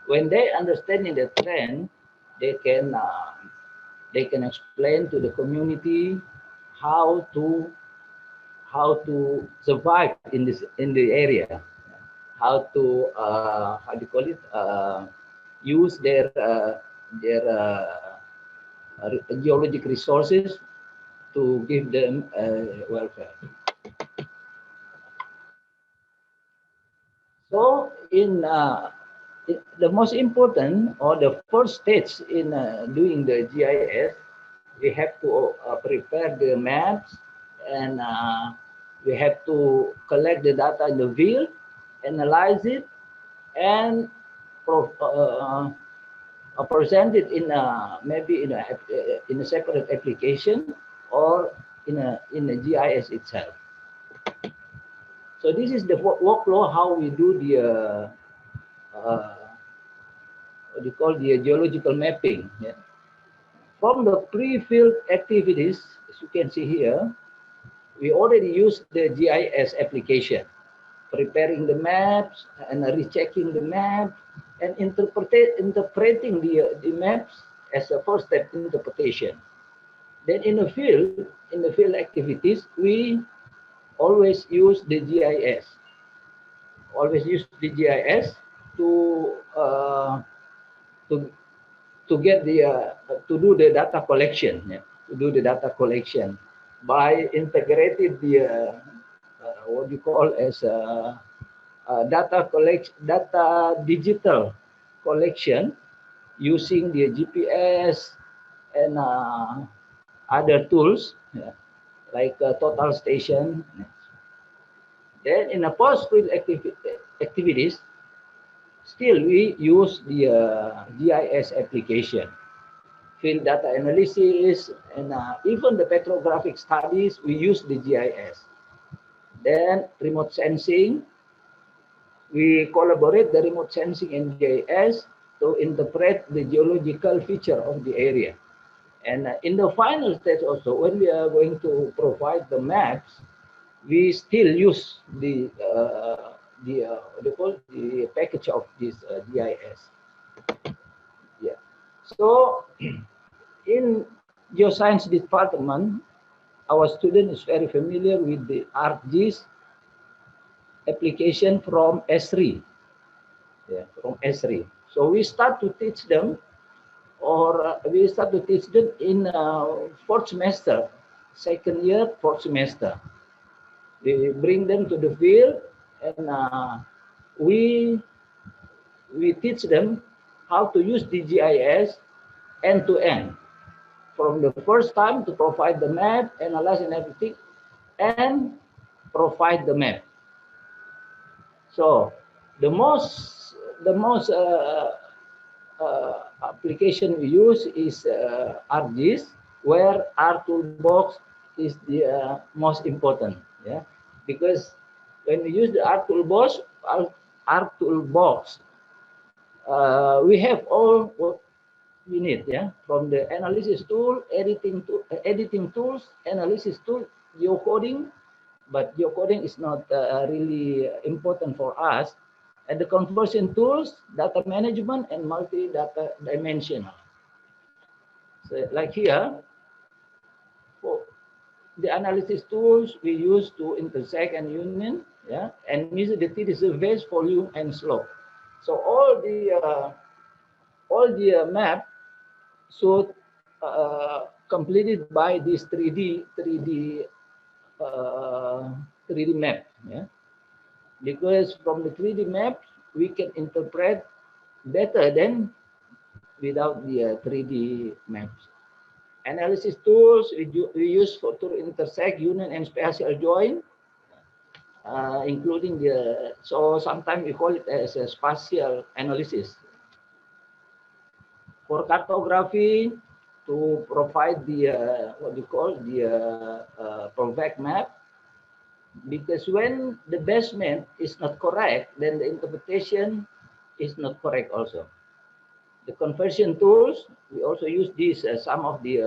When they understanding the trend, they can explain to the community how to survive in the area, how to how do you call it, use their geologic resources to give them welfare. So the most important or the first stage in doing the GIS, we have to prepare the maps, and we have to collect the data in the field, analyze it, and present it in maybe in a separate application or in a GIS itself. So this is the workflow how we do the what you call the geological mapping. Yeah. From the pre-field activities, as you can see here, we already use the GIS application, preparing the maps and rechecking the map and interpreting the maps as a first step interpretation. Then in the field activities, we always use the GIS. Always use the GIS to to get the to do the data collection. Yeah, to do the data collection by integrated the what you call as data digital collection using the GPS and other tools, yeah, like total station. Then in the post-field activities, still we use the GIS application, field data analysis, and even the petrographic studies, we use the GIS. Then remote sensing, we collaborate the remote sensing and GIS to interpret the geological feature of the area. And in the final stage also, when we are going to provide the maps, we still use the package of this GIS. Yeah. So in geoscience department, our student is very familiar with the ArcGIS application from S3. Yeah, from S3. So we start to teach them, or we start to teach them in fourth semester, second year, fourth semester. We bring them to the field, and we teach them how to use the GIS end to end, from the first time to provide the map, analyze and everything, and provide the map. So the most application we use is ArcGIS, where our toolbox is the most important, yeah, because when we use the R toolbox, we have all what we need, yeah, from the analysis tool, editing tools, analysis tool, geocoding, but geocoding is not really important for us, and the conversion tools, data management, and multi-data dimensional. So like here, for the analysis tools we use to intersect and union, yeah, and measure the TD surface, volume, and slope. So all the map should completed by this 3D map, yeah, because from the 3D map we can interpret better than without the 3D maps. Analysis tools we use to intersect, union, and spatial join, including so sometimes we call it as a spatial analysis. For cartography, to provide the what you call the perfect map, because when the basement is not correct, then the interpretation is not correct also. The conversion tools, we also use these some of the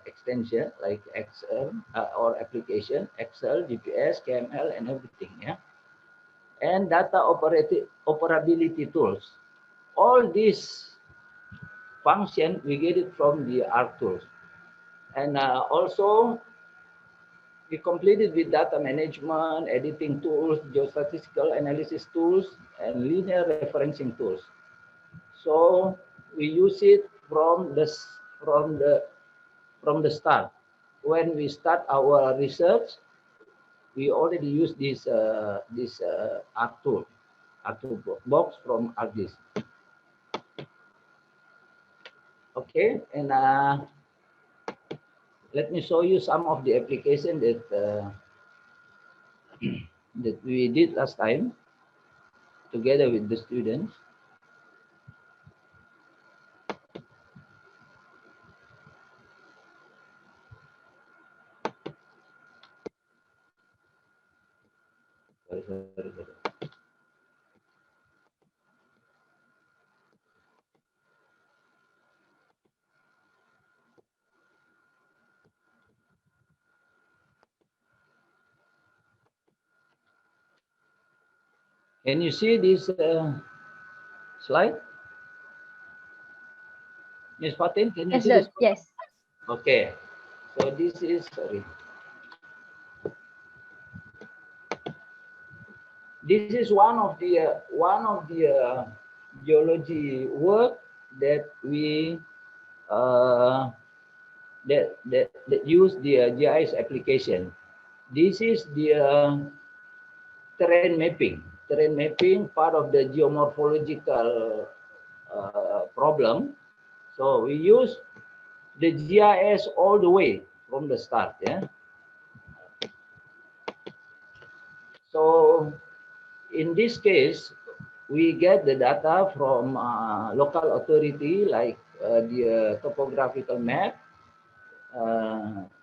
extension like Excel or application, Excel, GPS, KML, and everything, yeah. And data operability tools. All these function we get it from the R tools, and also we completed with data management, editing tools, geostatistical analysis tools, and linear referencing tools. So we use it from the start. When we start our research, we already use this R tool box from ArcGIS. Okay, and let me show you some of the application that that we did last time together with the students. Sorry. Can you see this slide? Ms. Fatin, can you Yes, see sir. this? Yes. Okay. So this is, sorry. This is one of the geology work that we that use the GIS application. This is the terrain mapping. Terrain mapping, part of the geomorphological problem. So we use the GIS all the way from the start, yeah. So in this case, we get the data from local authority like the topographical map,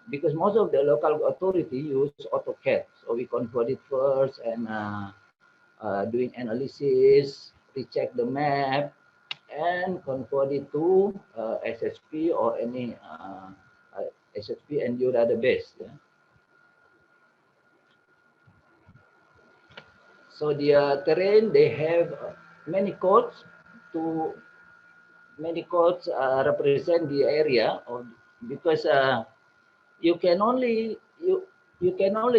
because most of the local authority use AutoCAD. So we convert it first and doing analysis, recheck the map, and convert it to SSP or any SSP and your database. Yeah? So the terrain, they have many codes represent the area, because you can only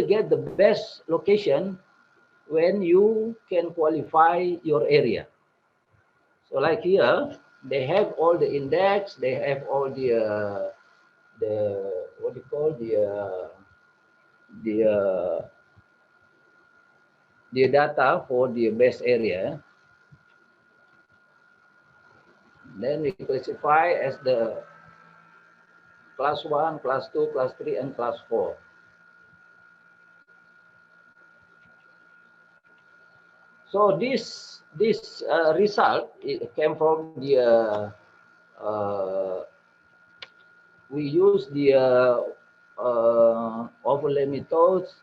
get the best location when you can qualify your area. So like here, they have all the index, they have all the what do you call the data for the best area. Then we classify as the class 1, class 2, class 3, and class 4. So this result, it came from the we use the overlay methods,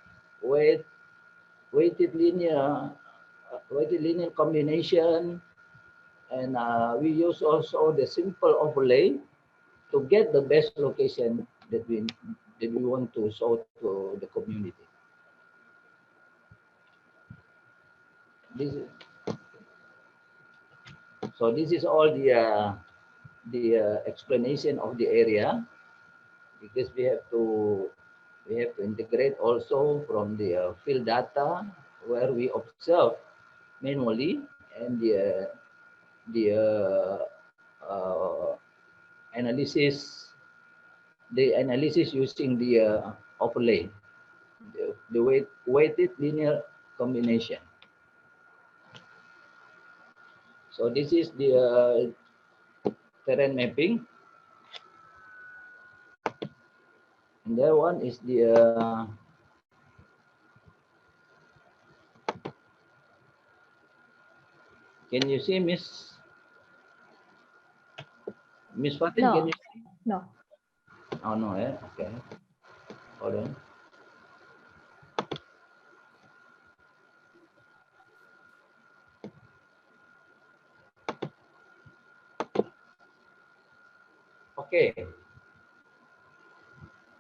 weighted linear combination, and we use also the simple overlay to get the best location that we want to show to the community. This is all the explanation of the area, because we have to integrate also from the field data where we observe manually, and the analysis using the overlay, the weighted linear combination. So this is the terrain mapping, and that one is the can you see Miss Fatin? No. Can you see? No. Oh no, okay. Hold on. Okay.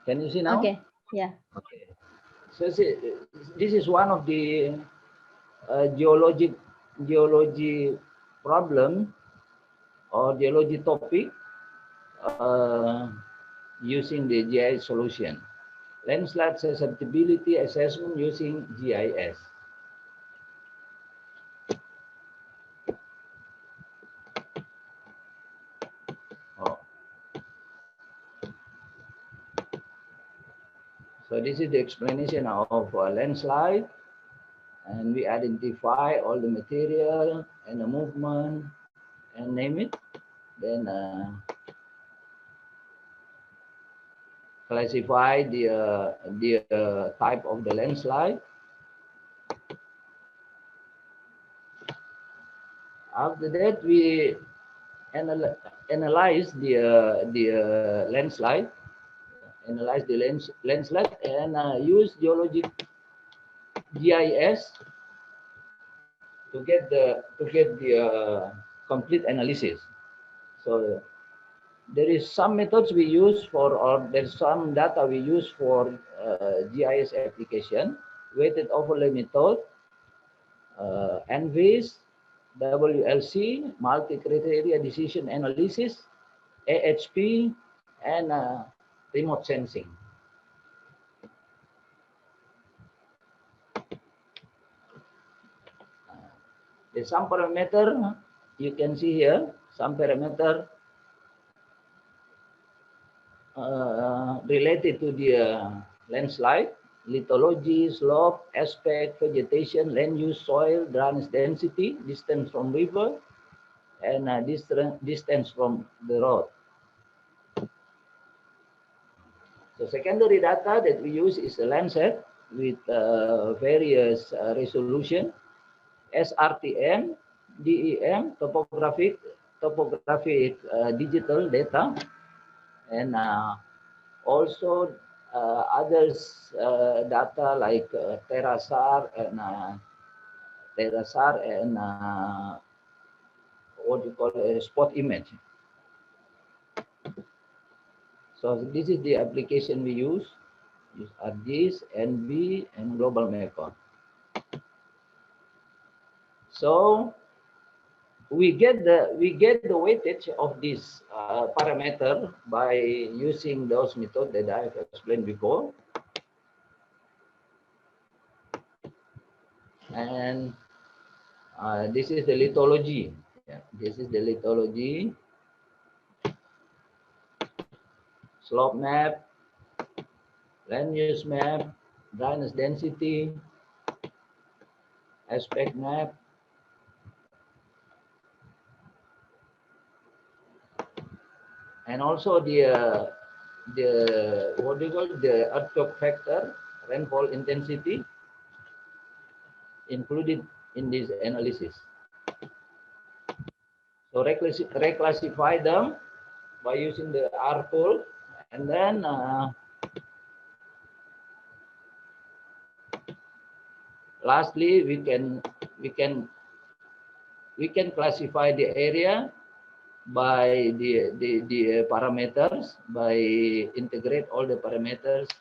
Can you see now? Okay. Yeah. Okay. So this is one of the geology problem or geology topic using the GIS solution. Landslide susceptibility assessment using GIS. Oh. So this is the explanation of landslide, and we identify all the material and the movement and name it. Then classify the type of the landslide. After that, we analyze the landslide, and use geologic GIS to get the complete analysis. So there is some methods we use for, or there's some data we use for GIS application: weighted overlay method, NVIS, WLC, multi-criteria decision analysis, AHP, and remote sensing. There's some parameter you can see here, some parameter related to the landslide: lithology, slope, aspect, vegetation, land use, soil, drainage density, distance from river, and distance from the road. The secondary data that we use is a Landsat with various resolution, SRTM, DEM, topographic digital data, and also others data like Terasar and what you call a spot image. So this is the application we use ArcGIS, NB, and Global Mapper. So we get the weightage of this parameter by using those methods that I have explained before. And this is the lithology. Yeah, this is the lithology. Slope map, land use map, drainage density, aspect map, and also the what do you call the earthquake factor, rainfall intensity included in this analysis. So reclassify them by using the R tool, and then lastly, we can classify the area by the parameters, by integrate all the parameters.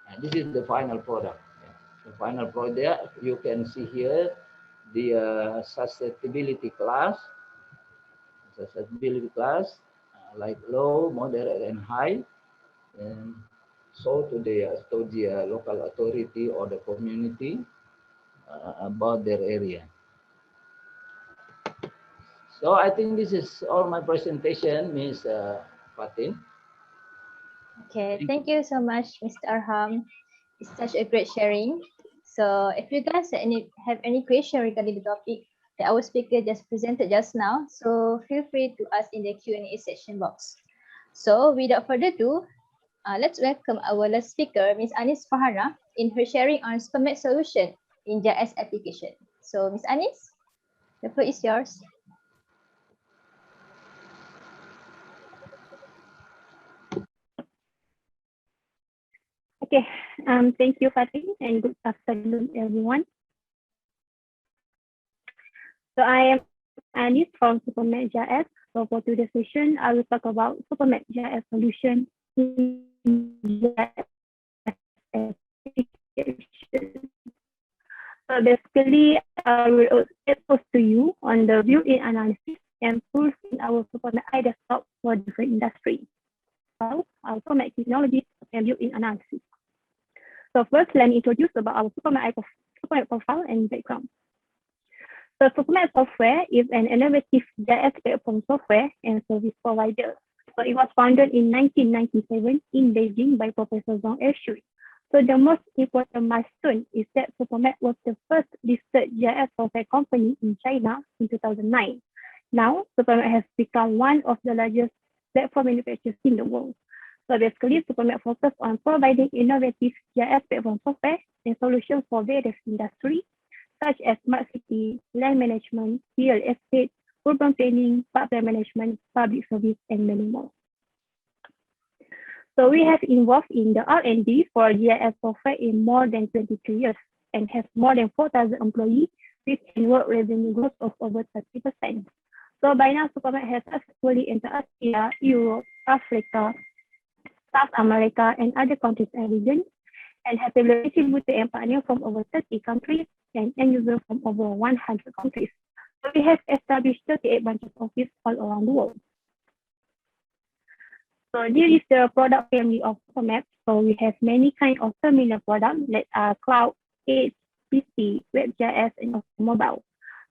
And this is the final product. The final product, you can see here the susceptibility class, like low, moderate, and high, and so to the local authority or the community about their area. So I think this is all my presentation, Ms. Fatin. Okay, thank you so much, Mr. Arham. It's such a great sharing. So if you guys have any question regarding the topic that our speaker just presented just now, so feel free to ask in the Q&A section box. So without further ado, let's welcome our last speaker, Ms. Anis Farhana, in her sharing on Supermap solution in GIS application. So Ms. Anis, the floor is yours. Okay, thank you, Fatih, and good afternoon, everyone. So I am Anis from Supermap GIS. So for today's session, I will talk about Supermap GIS solution in GIS application. So basically, I will expose to you on the built-in analysis and tools in our Supermap iDesktop for different industries. So our Supermap technology and built-in analysis. So first, let me introduce about our Supermap profile and background. So Supermap software is an innovative GIS platform software and service provider. So it was founded in 1997 in Beijing by Professor Zhang Ershui. So the most important milestone is that Supermap was the first listed GIS software company in China in 2009. Now, Supermap has become one of the largest platform manufacturers in the world. So basically, Supermap focuses on providing innovative GIS platform software and solutions for various industries, such as smart city, land management, real estate, urban planning, park plan management, public service, and many more. So we have involved in the R&D for GIS software in more than 23 years and have more than 4,000 employees with annual revenue growth of over 30%. So by now, Supermap has successfully entered Asia, Europe, Africa, South America, and other countries and regions, and have distributed and partnered from over 30 countries and end users from over 100 countries. So we have established 38 branches office all around the world. So this is the product family of Supermap. So we have many kinds of terminal products that are cloud, edge, PC, WebGIS, and also mobile.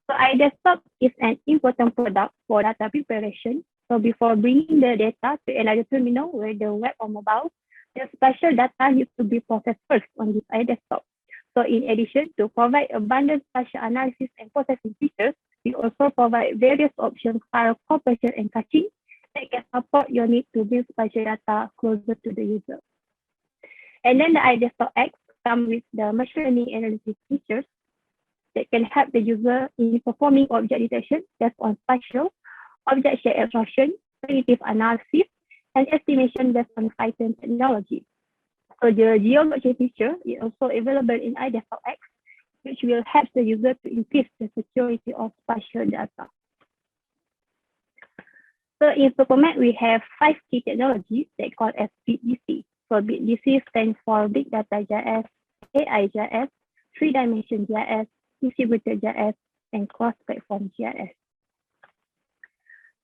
So iDesktop is an important product for data preparation. So before bringing the data to another terminal, whether web or mobile, the special data needs to be processed first on this iDesktop. So in addition to provide abundant spatial analysis and processing features, we also provide various options for compression and caching that can support your need to bring spatial data closer to the user. And then the iDesktop X comes with the machine learning analysis features that can help the user in performing object detection based on spatial, object shape abstraction, predictive analysis, and estimation based on Python technology. So the geology feature is also available in iDesktop X, which will help the user to increase the security of spatial data. So in Supermap, we have 5 key technologies that called as BDC. So BDC stands for Big Data GIS, AI GIS, 3-dimension GIS, distributed GIS, and cross-platform GIS.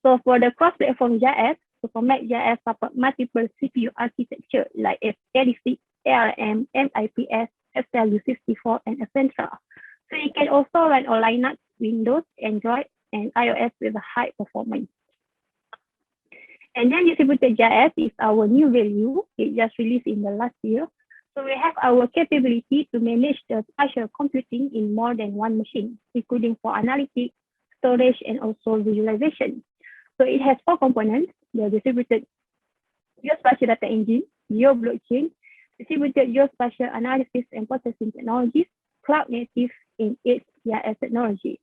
So for the cross-platform GIS, Supermap GIS support multiple CPU architecture like x86, ARM, MIPS, SLU64, and etc. So it can also run on Linux, Windows, Android, and iOS with a high performance. And then distributed GIS is our new value. It just released in the last year. So we have our capability to manage the spatial computing in more than one machine, including for analytics, storage, and also visualization. So it has 4 components: the distributed geospatial data engine, GeoBlockchain, distributed geospatial analysis and processing technologies, cloud native, and edge GIS technology.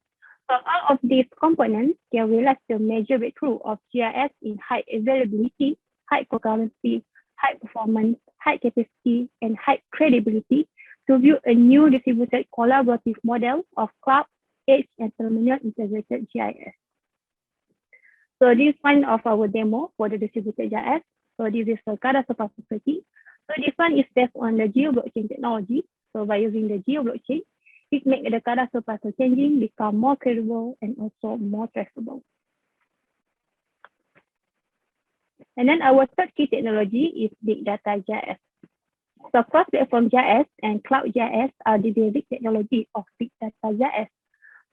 So all of these components can realize the major breakthrough of GIS in high availability, high concurrency, high performance, high capacity, and high credibility to build a new distributed collaborative model of cloud, edge, and terminal integrated GIS. So this is one of our demo for the distributed GIS. So this is the Kada Sopa Security. So this one is based on the geo blockchain technology. So by using the geo blockchain, it makes the Kada Sopa changing become more credible and also more traceable. And then our third key technology is big data GIS. So cross-platform GIS and cloud GIS are the basic technology of big data GIS.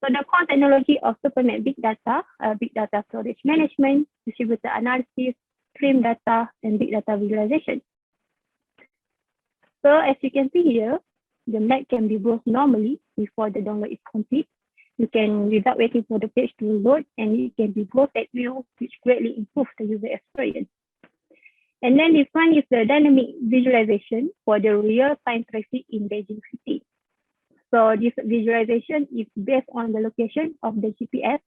So the core technology of Supermap big data storage management, distributed analysis, stream data, and big data visualization. So as you can see here, the map can be browsed normally before the download is complete. You can, without waiting for the page to load, and it can be browsed at will, which greatly improves the user experience. And then this one is the dynamic visualization for the real-time traffic in Beijing City. So this visualization is based on the location of the GPS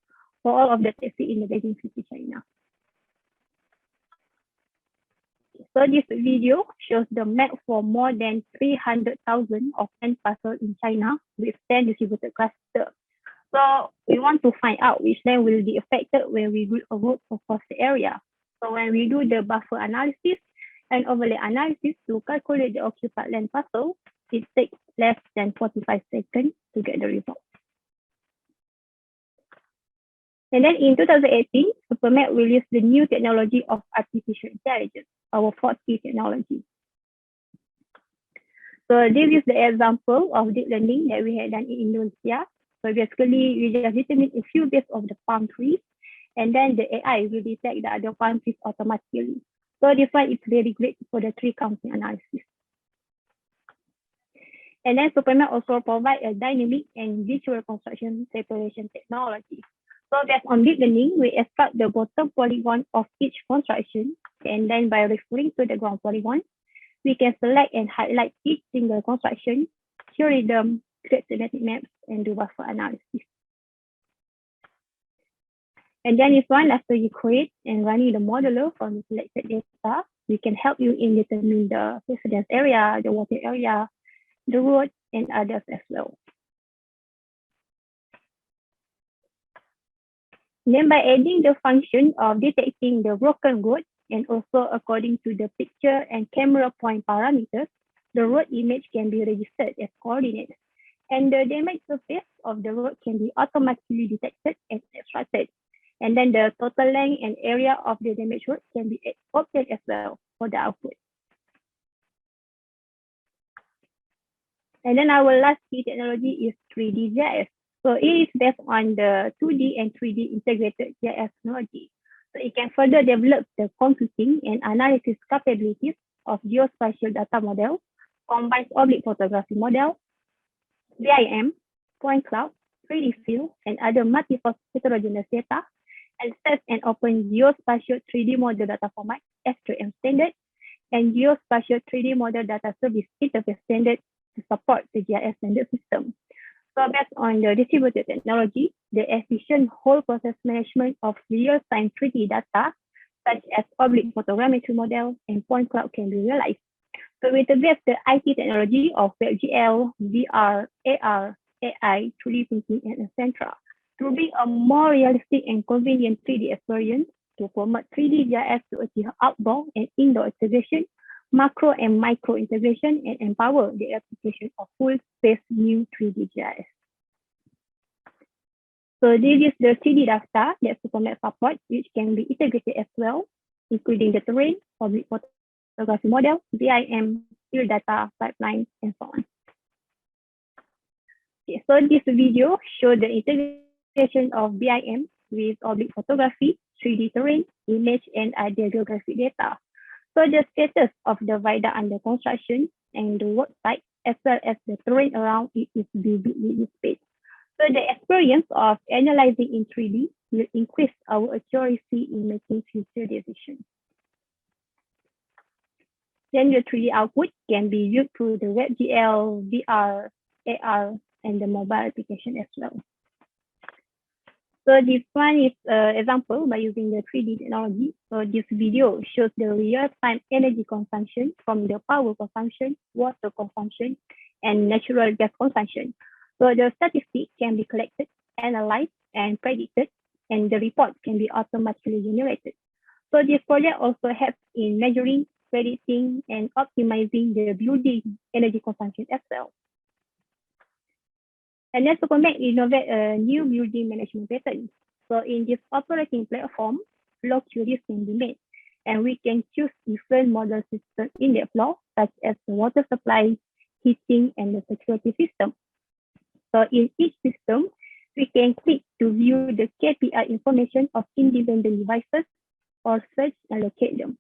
for all of the taxi in the Beijing City, China. So this video shows the map for more than 300,000 of land parcels in China with 10 distributed clusters. So we want to find out which land will be affected when we build a road across the area. So when we do the buffer analysis and overlay analysis to calculate the occupied land parcel, it takes less than 45 seconds to get the result. And then in 2018, Supermap released the new technology of artificial intelligence, our fourth key technology. So this is the example of deep learning that we had done in Indonesia. So basically, we just determine a few base of the palm trees, and then the AI will detect the other palm trees automatically. So this one is very great for the tree counting analysis. And then Supermap also provide a dynamic and visual construction separation technology. So based on deep learning, we extract the bottom polygon of each construction, and then by referring to the ground polygon, we can select and highlight each single construction, curate them, create thematic maps, and do buffer analysis. And then if one, after you create and running the modeler from the selected data, we can help you in determining the residence area, the water area, the road, and others as well. Then by adding the function of detecting the broken road and also according to the picture and camera point parameters, the road image can be registered as coordinates. And the damage surface of the road can be automatically detected and extracted. And then the total length and area of the damaged road can be obtained as well for the output. And then our last key technology is 3D GIS. So it is based on the 2D and 3D integrated GIS technology. So it can further develop the computing and analysis capabilities of geospatial data model, combines oblique photography model, BIM, point cloud, 3D field, and other multi-source heterogeneous data, and sets an open geospatial 3D model data format, S3M standard, and geospatial 3D model data service interface standard to support the GIS standard system. So based on the distributed technology, the efficient whole process management of real-time 3D data, such as oblique photogrammetry model and point cloud can be realized. So we integrate the IT technology of WebGL, VR, AR, AI, 3D printing, and etc. to bring a more realistic and convenient 3D experience to promote 3D GIS to achieve outdoor and indoor integration, macro and micro integration, and empower the application of full-space new 3D GIS. So this is the 3D data that Supermap supports, which can be integrated as well, including the terrain, oblique photography model, BIM, field data, pipeline, and so on. Okay, so this video shows the integration of BIM with oblique photography, 3D terrain, image, and other geographic data. So the status of the viaduct under construction and the work site, as well as the terrain around it, is vividly displayed. So the experience of analyzing in 3D will increase our accuracy in making future decisions. Then the 3D output can be viewed through the WebGL, VR, AR, and the mobile application as well. So this one is example by using the 3D technology. So this video shows the real-time energy consumption from the power consumption, water consumption, and natural gas consumption. So the statistics can be collected, analyzed, and predicted, and the report can be automatically generated. So this project also helps in measuring, predicting, and optimizing the building energy consumption as well. And then Supermap innovate a new building management pattern. So in this operating platform, floor queries can be made, and we can choose different model systems in the floor, such as the water supply, heating, and the security system. So in each system, we can click to view the KPI information of independent devices or search and locate them.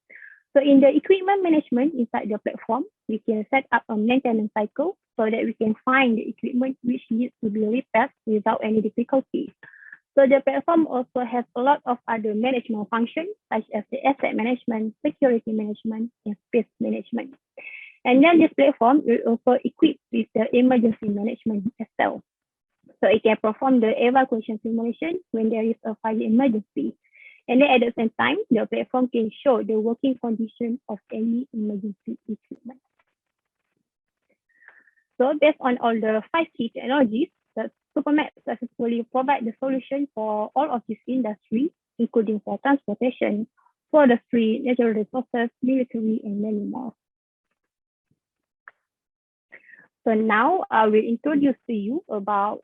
So in the equipment management inside the platform, we can set up a maintenance cycle so that we can find the equipment which needs to be repaired without any difficulty. So the platform also has a lot of other management functions, such as the asset management, security management, and space management. And then this platform is also equipped with the emergency management as well. So it can perform the evacuation simulation when there is a fire emergency. And then at the same time, the platform can show the working condition of any emergency equipment. So based on all the 5 key technologies, the Supermap successfully provide the solution for all of these industries, including for transportation, forestry, natural resources, military, and many more. So now I will introduce to you about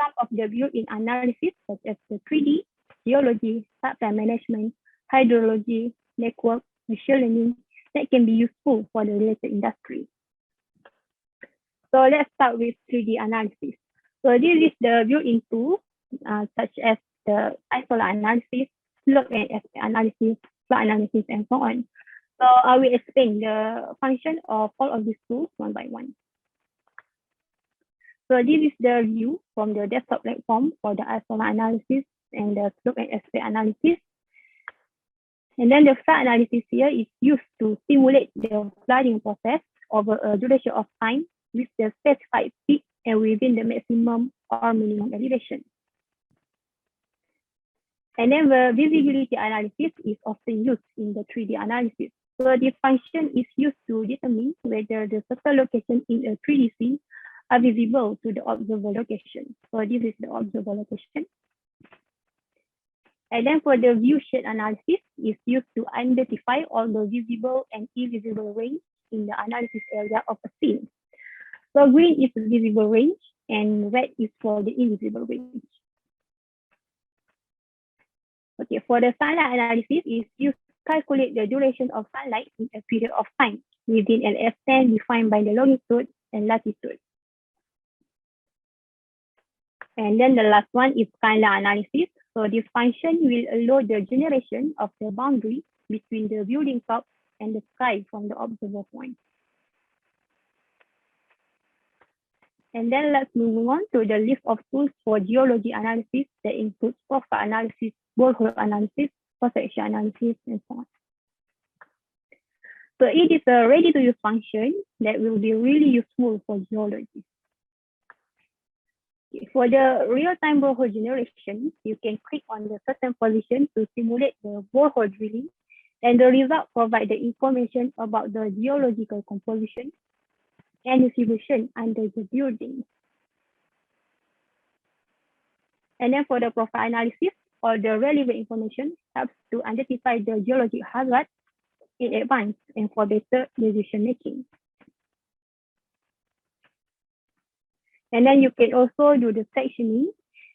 some of the built-in analysis, such as the 3D, geology, supply management, hydrology, network, machine learning, that can be useful for the related industry. So let's start with 3D analysis. So this is the built-in tools, such as the isola analysis, slope and aspect analysis, plot analysis, and so on. So I will explain the function of all of these tools one by one. So this is the view from the desktop platform for the isola analysis and the slope and aspect analysis. And then the flood analysis here is used to simulate the flooding process over a duration of time with the specified peak and within the maximum or minimum elevation. And then the visibility analysis is often used in the 3D analysis. So this function is used to determine whether the certain location in a 3D scene are visible to the observer location. So this is the observer location. And then for the view shed analysis is used to identify all the visible and invisible range in the analysis area of a scene. So green is the visible range and red is for the invisible range. Okay, for the sunlight analysis is used to calculate the duration of sunlight in a period of time within an extent defined by the longitude and latitude. And then the last one is skyline analysis. So this function will allow the generation of the boundary between the building top and the sky from the observer point. And then let's move on to the list of tools for geology analysis that includes profile analysis, borehole analysis, cross-section analysis, and so on. So it is a ready-to-use function that will be really useful for geology. For the real-time borehole generation, you can click on the certain position to simulate the borehole drilling, and the result provide the information about the geological composition and distribution under the building. And then for the profile analysis, all the relevant information helps to identify the geologic hazard in advance and for better decision making. And then you can also do the sectioning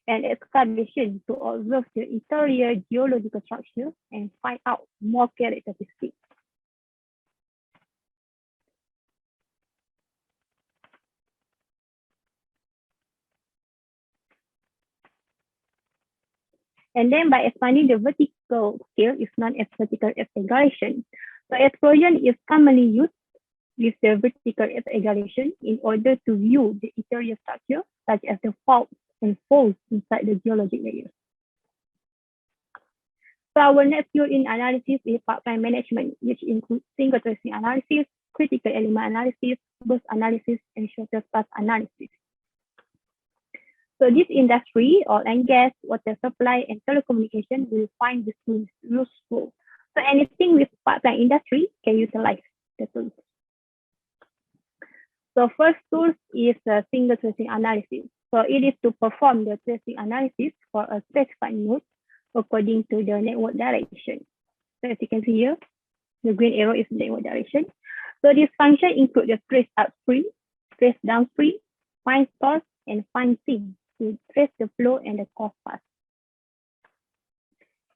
and excavation to observe the interior geological structure and find out more characteristics. And then by expanding the vertical scale is known as vertical exaggeration. So explosion is commonly used with the vertical exaggeration in order to view the interior structure, such as the faults and folds inside the geologic layers. So our next field in analysis is pipeline management, which includes single tracing analysis, critical element analysis, burst analysis, and shorter path analysis. So this industry, oil and gas, water supply, and telecommunication will find this tool useful. So anything with pipeline industry can utilize the tools. So first tool is a single tracing analysis. So it is to perform the tracing analysis for a specified node according to the network direction. So as you can see here, the green arrow is the network direction. So this function includes the trace upstream, trace downstream, find source, and find sink to trace the flow and the cost path.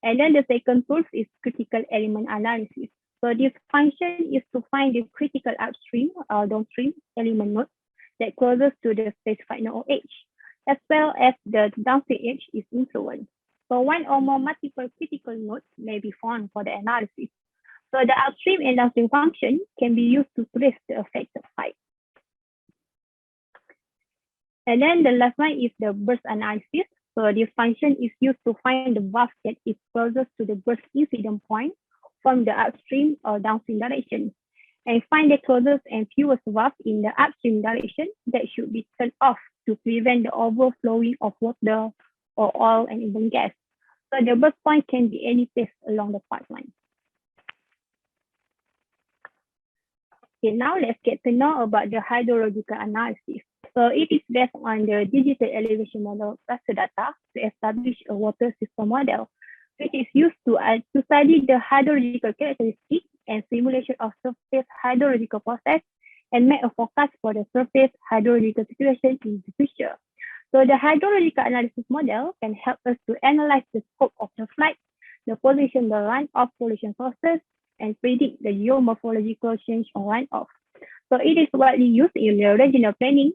And then the second tool is critical element analysis. So this function is to find the critical upstream or downstream element nodes that closest to the specified node or edge, as well as the downstream edge is influenced. So one or more multiple critical nodes may be found for the analysis. So the upstream and downstream function can be used to trace the affected site. And then the last one is the burst analysis. So this function is used to find the valve that is closest to the burst incident point from the upstream or downstream direction, and find the closest and fewest valve in the upstream direction that should be turned off to prevent the overflowing of water or oil and even gas. So the burst point can be any place along the pipeline. Okay, now let's get to know about the hydrological analysis. So it is based on the digital elevation model raster data to establish a water system model, which is used to study the hydrological characteristics and simulation of surface hydrological process and make a forecast for the surface hydrological situation in the future. So the hydrological analysis model can help us to analyze the scope of the flight, the position, the runoff pollution sources, and predict the geomorphological change on runoff. So it is widely used in the regional planning,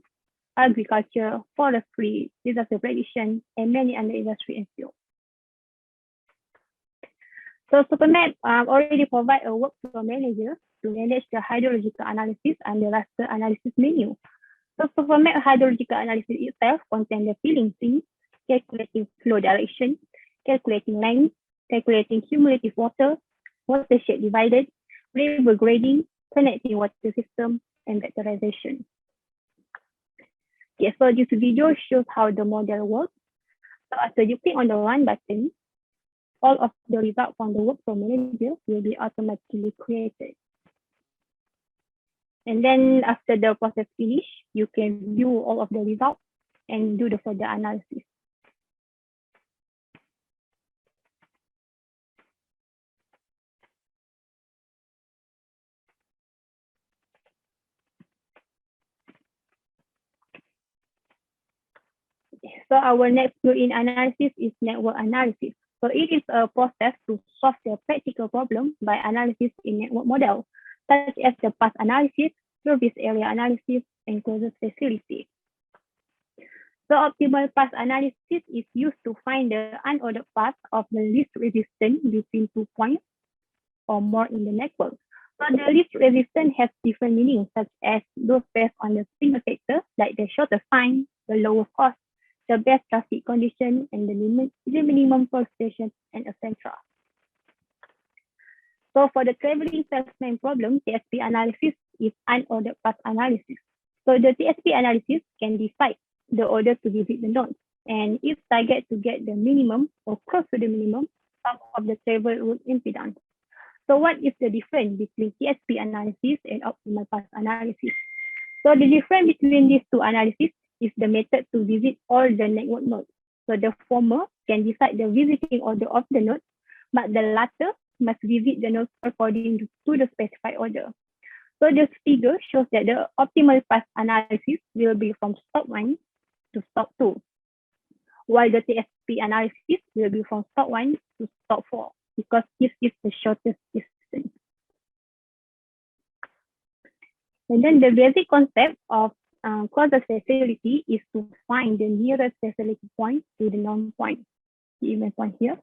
agriculture, forestry, disaster prediction, and many other industry and fields. So Supermap already provide a workflow manager to manage the hydrological analysis and the raster analysis menu. So Supermap hydrological analysis itself contains the filling things, calculating flow direction, calculating length, calculating cumulative water, watershed divided, river grading, connecting water system, and vectorization. Okay, so this video shows how the model works. So after you click on the run button, all of the results from the workflow manager will be automatically created. And then after the process finish, you can view all of the results and do the further analysis. So our next tool in analysis is network analysis. So it is a process to solve the practical problem by analysis in network model, such as the path analysis, service area analysis, and closest facility. So optimal path analysis is used to find the unordered path of the least resistance between 2 points or more in the network. So the least resistance has different meanings, such as those based on the single factor, like the shortest time, the lowest cost, the best traffic condition, and the minimum toll station, and etc. So for the traveling salesman problem, TSP analysis is unordered path analysis. So the TSP analysis can decide the order to visit the nodes, and its target to get the minimum or close to the minimum sum of the travel route impedance. So what is the difference between TSP analysis and optimal path analysis? So the difference between these two analyses is the method to visit all the network nodes. So the former can decide the visiting order of the nodes, but the latter must visit the nodes according to the specified order. So this figure shows that the optimal path analysis will be from stop 1 to stop 2, while the TSP analysis will be from stop 1 to stop 4, because this is the shortest distance. And then the basic concept of closest facility is to find the nearest facility point to the known point, the event point here.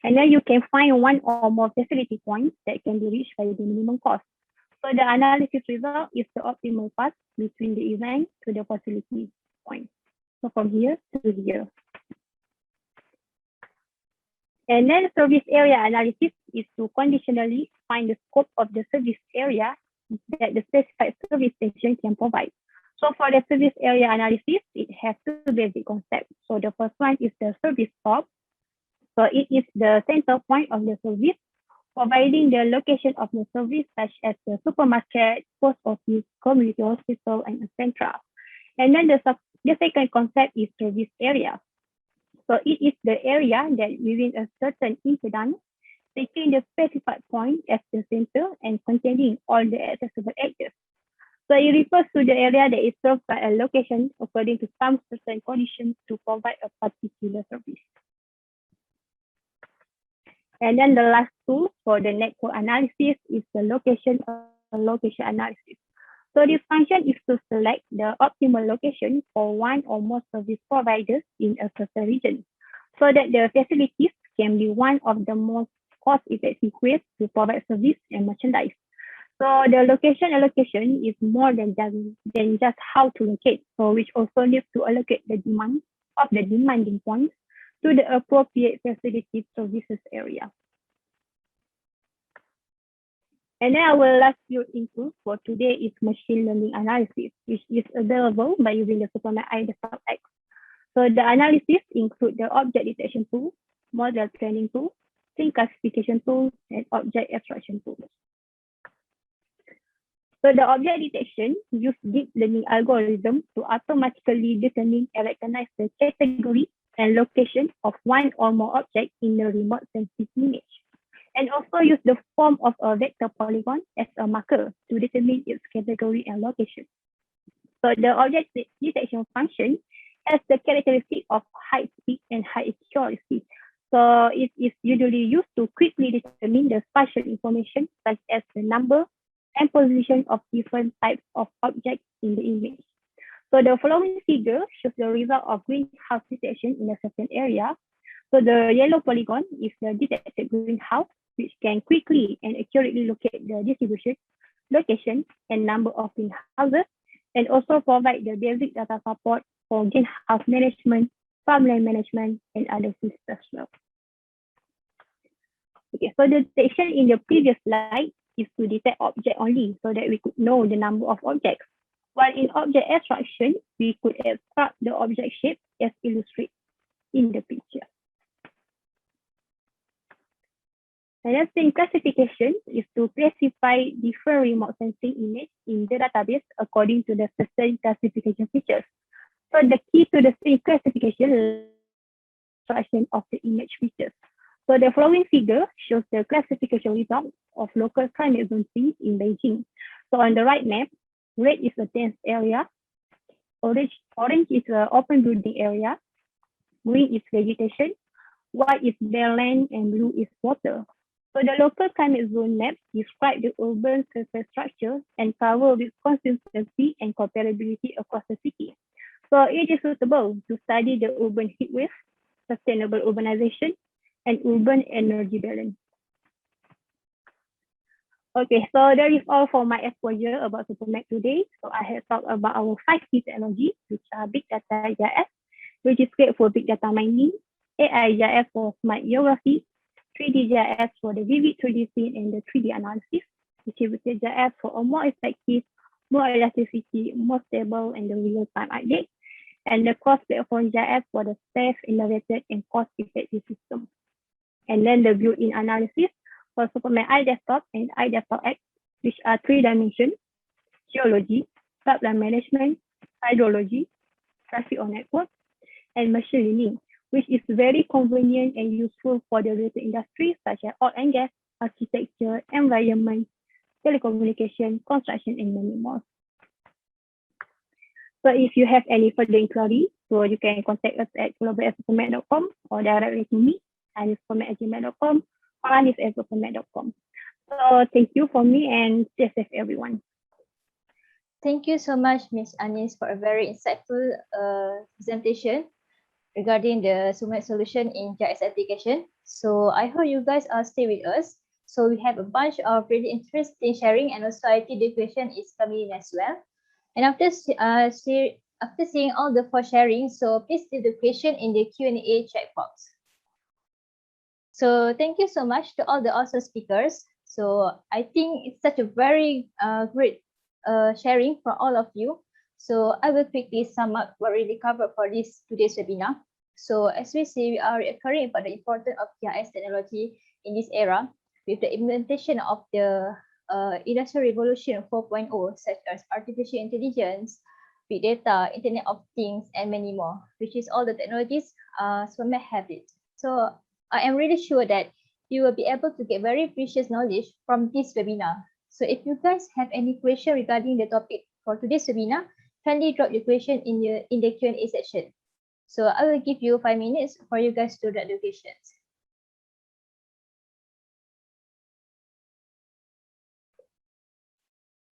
And then you can find one or more facility points that can be reached by the minimum cost. So the analysis result is the optimal path between the event to the facility point. So from here to here. And then service area analysis is to conditionally find the scope of the service area that the specified service station can provide. So for the service area analysis, it have two basic concepts. So the first one is the service scope. So it is the center point of the service, providing the location of the service such as the supermarket, post office, community hospital, and etc. And then the second concept is service area. So it is the area that within a certain impedance, taking the specified point as the center and containing all the accessible edges. So it refers to the area that is served by a location according to some certain conditions to provide a particular service. And then the last tool for the network analysis is the location analysis. So this function is to select the optimal location for one or more service providers in a certain region, so that the facilities can be one of the most cost-effective ways to provide service and merchandise. So the location allocation is more than just how to locate, so which also needs to allocate the demand of the demanding points to the appropriate facility services area. And then our last built tool for today is machine learning analysis, which is available by using the Supermap iDesktop X. So the analysis include the object detection tool, model training tool, scene classification tool, and object abstraction tools. So the object detection use deep learning algorithm to automatically determine and recognize the category and location of one or more objects in the remote sensing image, and also use the form of a vector polygon as a marker to determine its category and location. So the object detection function has the characteristic of high speed and high accuracy. So it is usually used to quickly determine the spatial information such as the number and position of different types of objects in the image. So the following figure shows the result of greenhouse detection in a certain area. So the yellow polygon is the detected greenhouse, which can quickly and accurately locate the distribution, location, and number of greenhouses, and also provide the basic data support for greenhouse management, farmland management, and other systems as well. Okay, so the detection in the previous slide is to detect object only, so that we could know the number of objects. While in object abstraction, we could abstract the object shape as illustrated in the picture. And then scene classification is to classify different remote sensing images in the database according to the certain classification features. So the key to the scene classification is the of the image features. So the following figure shows the classification results of local climate zone C in Beijing. So on the right map, red is a dense area, orange is an open building area, green is vegetation, white is bare land, and blue is water. So the local climate zone maps describe the urban surface structure and cover with consistency and comparability across the city. So it is suitable to study the urban heat wave, sustainable urbanization, and urban energy balance. Okay, so that is all for my exposure about Supermap today. So I have talked about our 5 key technologies, which are Big Data GIS, which is great for big data mining, AI GIS for smart geography, 3D GIS for the vivid 3D scene and the 3D analysis, distributed GIS for a more effective, more elasticity, more stable, and the real-time update, and the cross-platform GIS for the safe, innovative, and cost-effective system. And then the built-in analysis for Supermap iDesktop and iDesktop X, which are 3-dimension, geology, pipeline management, hydrology, traffic on network, and machine learning, which is very convenient and useful for the related industries such as oil and gas, architecture, environment, telecommunication, construction, and many more. So if you have any further inquiry, so you can contact us at global@supermap.com or directly to me, anis@gmail.com or anis@supermap.com. So thank you for me and stay safe, everyone. Thank you so much, Ms. Anis, for a very insightful presentation regarding the Supermap solution in GIS application. So I hope you guys stay with us. So we have a bunch of really interesting sharing, and also IT education is coming in as well. And after seeing all the 4 sharing, so please leave the question in the Q&A chat box. So thank you so much to all the awesome speakers. So I think it's such a very great sharing for all of you. So I will quickly sum up what we covered for today's webinar. So as we see, we are recurring about the importance of GIS technology in this era with the implementation of the Industrial Revolution 4.0, such as artificial intelligence, big data, Internet of Things, and many more, which is all the technologies Supermap have it. So I am really sure that you will be able to get very precious knowledge from this webinar. So if you guys have any question regarding the topic for today's webinar, kindly drop your question in the Q&A section. So I will give you 5 minutes for you guys to write the questions.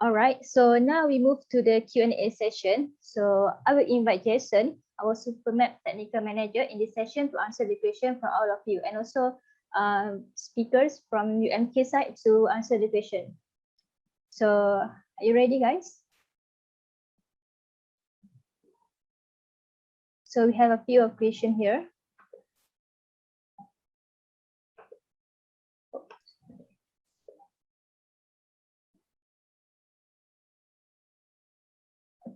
All right, so now we move to the Q&A session. So I will invite Jason, our Supermap Technical Manager in this session, to answer the question from all of you, and also speakers from UMK side to answer the question. So are you ready, guys? So we have a few questions here.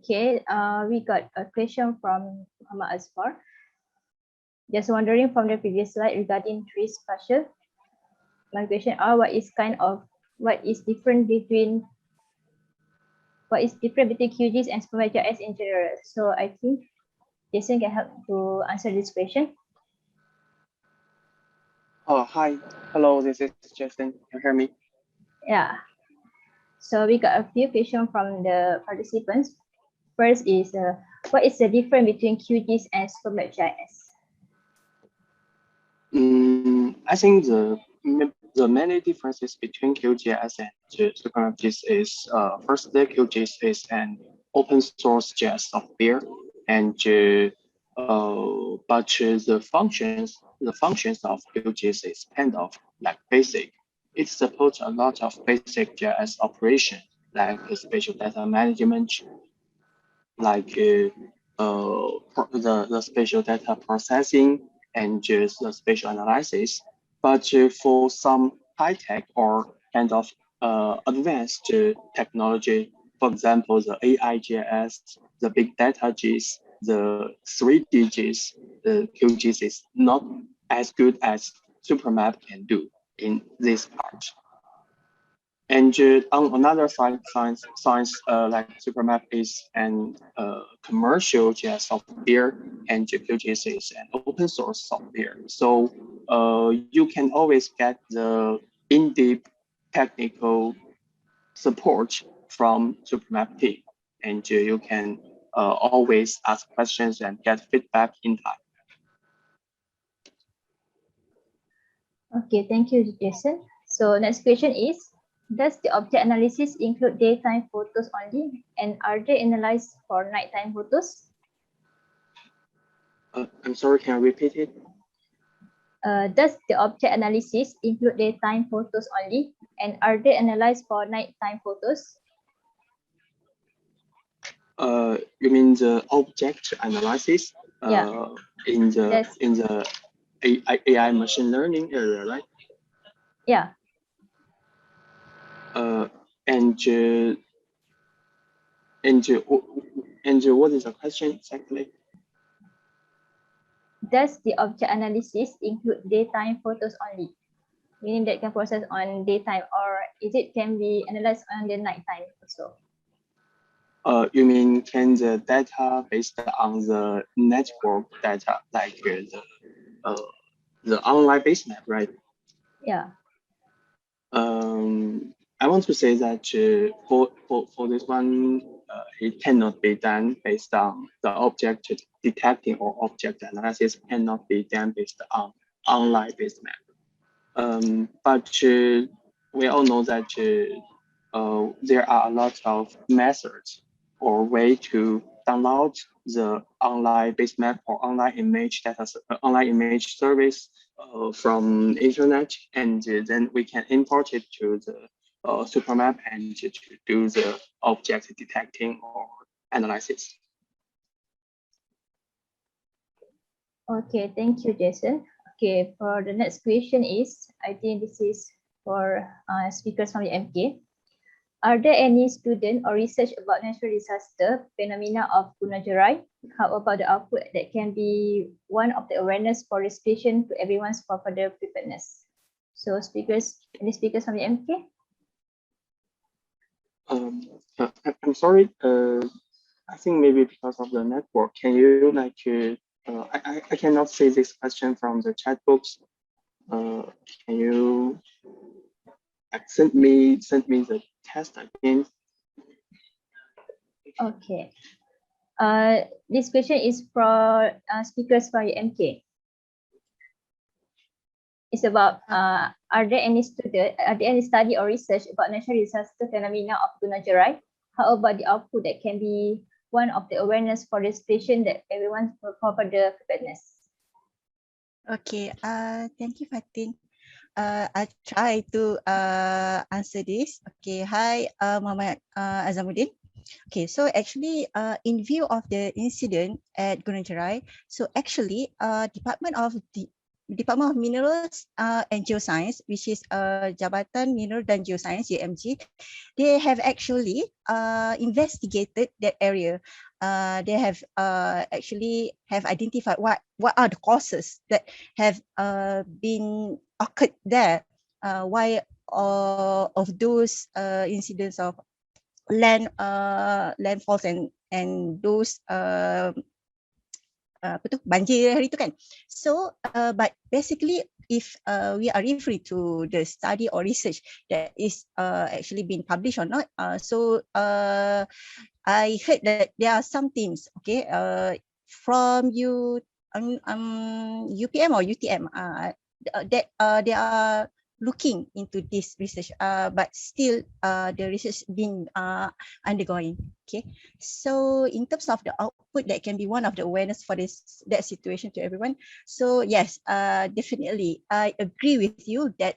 Okay, we got a question from Muhammad Azfar. Just wondering from the previous slide regarding tree spatial. My question are what is different between QGIS and Supermap GIS in general? So I think Jason can help to answer this question. Oh, hi. Hello, this is Jason. Can you hear me? Yeah. So we got a few questions from the participants. First is, what is the difference between QGIS and Supermap GIS? I think the many differences between QGIS and Supermap GIS is, firstly, QGIS is an open source GIS software, and but the functions of QGIS is kind of like basic. It supports a lot of basic GIS operations like spatial data management, like the spatial data processing and just the spatial analysis. But for some high tech or kind of advanced technology, for example, the AI GIS, the big data GIS, the 3D GIS, the QGIS is not as good as Supermap can do in this part. And on another side, science like Supermap is an commercial GIS software, and QGIS is an open source software. So you can always get the in-depth technical support from Supermap team, and you can always ask questions and get feedback in time. Okay, thank you, Jason. So next question is, does the object analysis include daytime photos only, and are they analyzed for nighttime photos? I'm sorry, can you repeat it? Does the object analysis include daytime photos only, and are they analyzed for nighttime photos? You mean the object analysis? Yeah. In the AI machine learning area, right? Yeah. And what is the question exactly? Does the object analysis include daytime photos only, meaning that can process on daytime, or is it can be analyzed on the nighttime also? You mean can the data based on the network data, like the online base map, right? Yeah. I want to say that for this one, it cannot be done based on the object detecting, or object analysis cannot be done based on online base map. But we all know that there are a lot of methods or way to download the online base map or online image data, online image service from internet, and then we can import it to the Supermap and to do the object detecting or analysis. Okay, thank you, Jason. Okay, for the next question is, I think this is for speakers from the MK. Are there any student or research about natural disaster phenomena of Gunung Jerai? How about the output that can be one of the awareness for restoration to everyone's for further preparedness? So speakers, any speakers from the MK? I'm sorry. I think maybe because of the network, can you like I cannot see this question from the chat books. Can you send me the test again? Okay. This question is for speakers from the MK. It's about are there any study or research about natural disaster phenomena of Gunung Jerai? How about the output that can be one of the awareness for restoration that everyone for further preparedness? Okay, thank you, Fatin. I try to answer this. Okay, hi, Muhammad Azamuddin. Okay, so actually, in view of the incident at Gunung Jerai, so actually, Department of Minerals and Geoscience, which is Jabatan Mineral dan Geoscience (JMG), they have actually investigated that area. They have actually have identified what are the causes that have been occurred there. Why of those incidents of landfalls and those apa tu banjir hari tu kan. So but basically if we are referring to the study or research that is actually been published or not, I heard that there are some teams, okay, from UPM or UTM that they are looking into this research, but still the research being undergoing. Okay, so in terms of the output, that can be one of the awareness for that situation to everyone. So yes, definitely, I agree with you that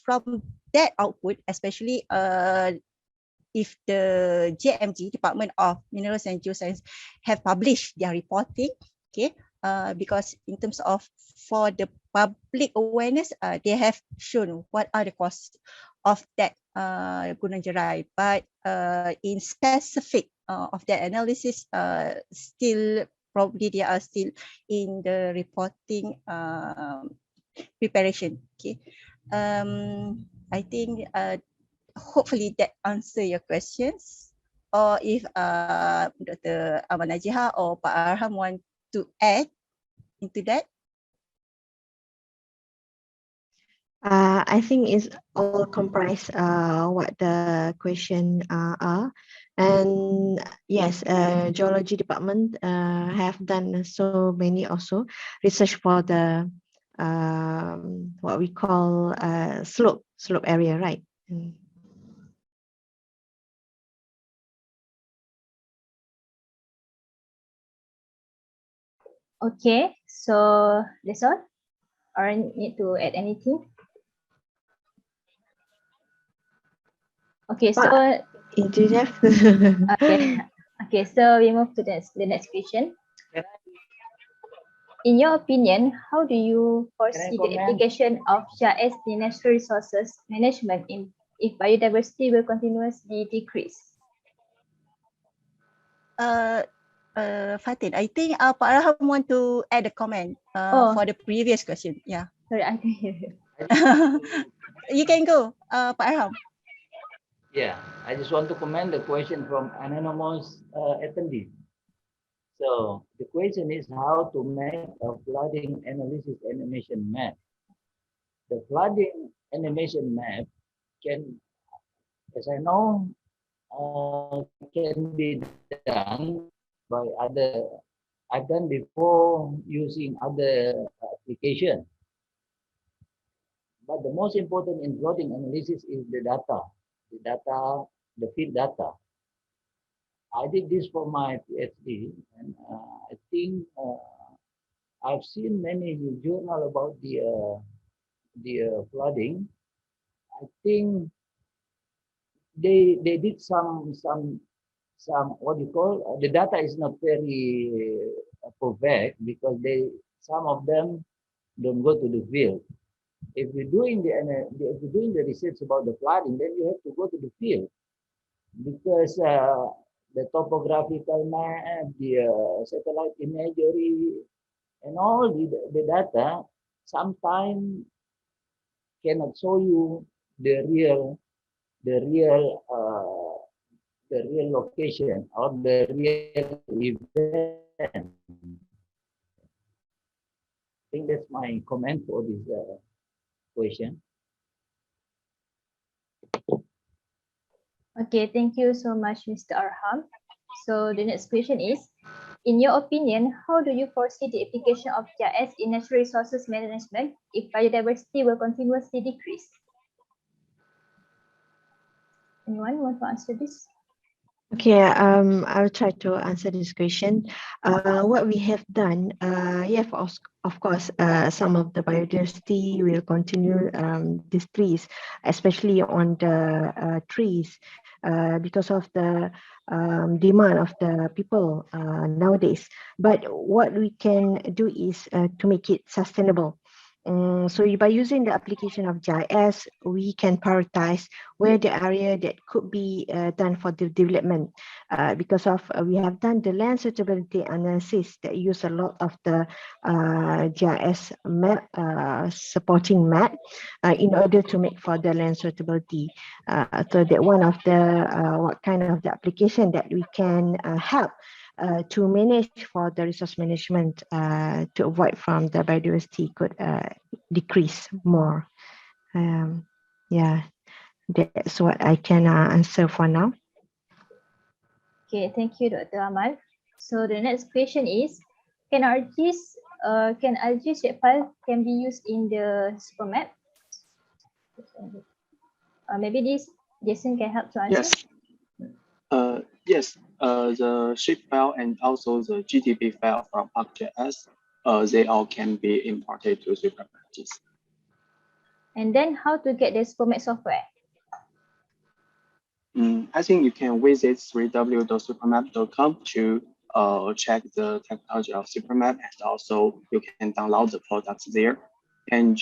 from that output, especially if the JMG, Department of Minerals and Geoscience, have published their reporting, okay, because in terms of for the public awareness, they have shown what are the costs of that Gunung Jerai. But in specific of that analysis, still probably they are still in the reporting preparation. Okay, I think hopefully that answer your questions. Or if Dr. Aman Najiha or Pak Arham want to add into that. I think it's all comprised what the question are. And yes, geology department have done so many also research for the what we call slope area, right? Okay, so that's all. Or I need to add anything? Okay, so into that. okay, okay. So we move to the next question. In your opinion, how do you foresee the application of GIS in natural resources management if biodiversity will continuously decrease? Fatin, I think Pak Arham want to add a comment for the previous question. Yeah. Sorry, I can hear you. You can go, Pak Arham. Yeah, I just want to comment the question from anonymous attendee. So the question is how to make a flooding analysis animation map. The flooding animation map can, as I know, can be done by other. I've done before using other application. But the most important in flooding analysis is the data, the field data. I did this for my PhD, and I think I've seen many journal about the flooding. I think they did some what you call the data is not very perfect because some of them don't go to the field. If you're doing the research about the flooding, then you have to go to the field. because the topographical map, the satellite imagery, and all the data sometimes cannot show you the real the real location or the real event. I think that's my comment for this question. Okay, thank you so much, Mr. Arham. So the next question is, in your opinion, how do you foresee the application of GIS in natural resources management if biodiversity will continuously decrease? Anyone want to answer this? Okay, I'll try to answer this question. What we have done, of course, some of the biodiversity will continue decrease, especially on the trees, because of the demand of the people nowadays. But what we can do is to make it sustainable. So by using the application of GIS, we can prioritize where the area that could be done for the development, because of we have done the land suitability analysis that use a lot of the GIS map, supporting map, in order to make for the land suitability. So that one of the what kind of the application that we can help to manage for the resource management, to avoid from the biodiversity could decrease more. Yeah, that's what I can answer for now. Okay, thank you, Dr. Amal. So the next question is, can ArcGIS shapefile can be used in the Supermap? Maybe this Jason can help to answer. Yes. Yes, the shapefile and also the GTP file from ArcGIS, they all can be imported to Supermap. And then how to get the Supermap software? I think you can visit www.supermap.com to check the technology of Supermap, and also you can download the products there. And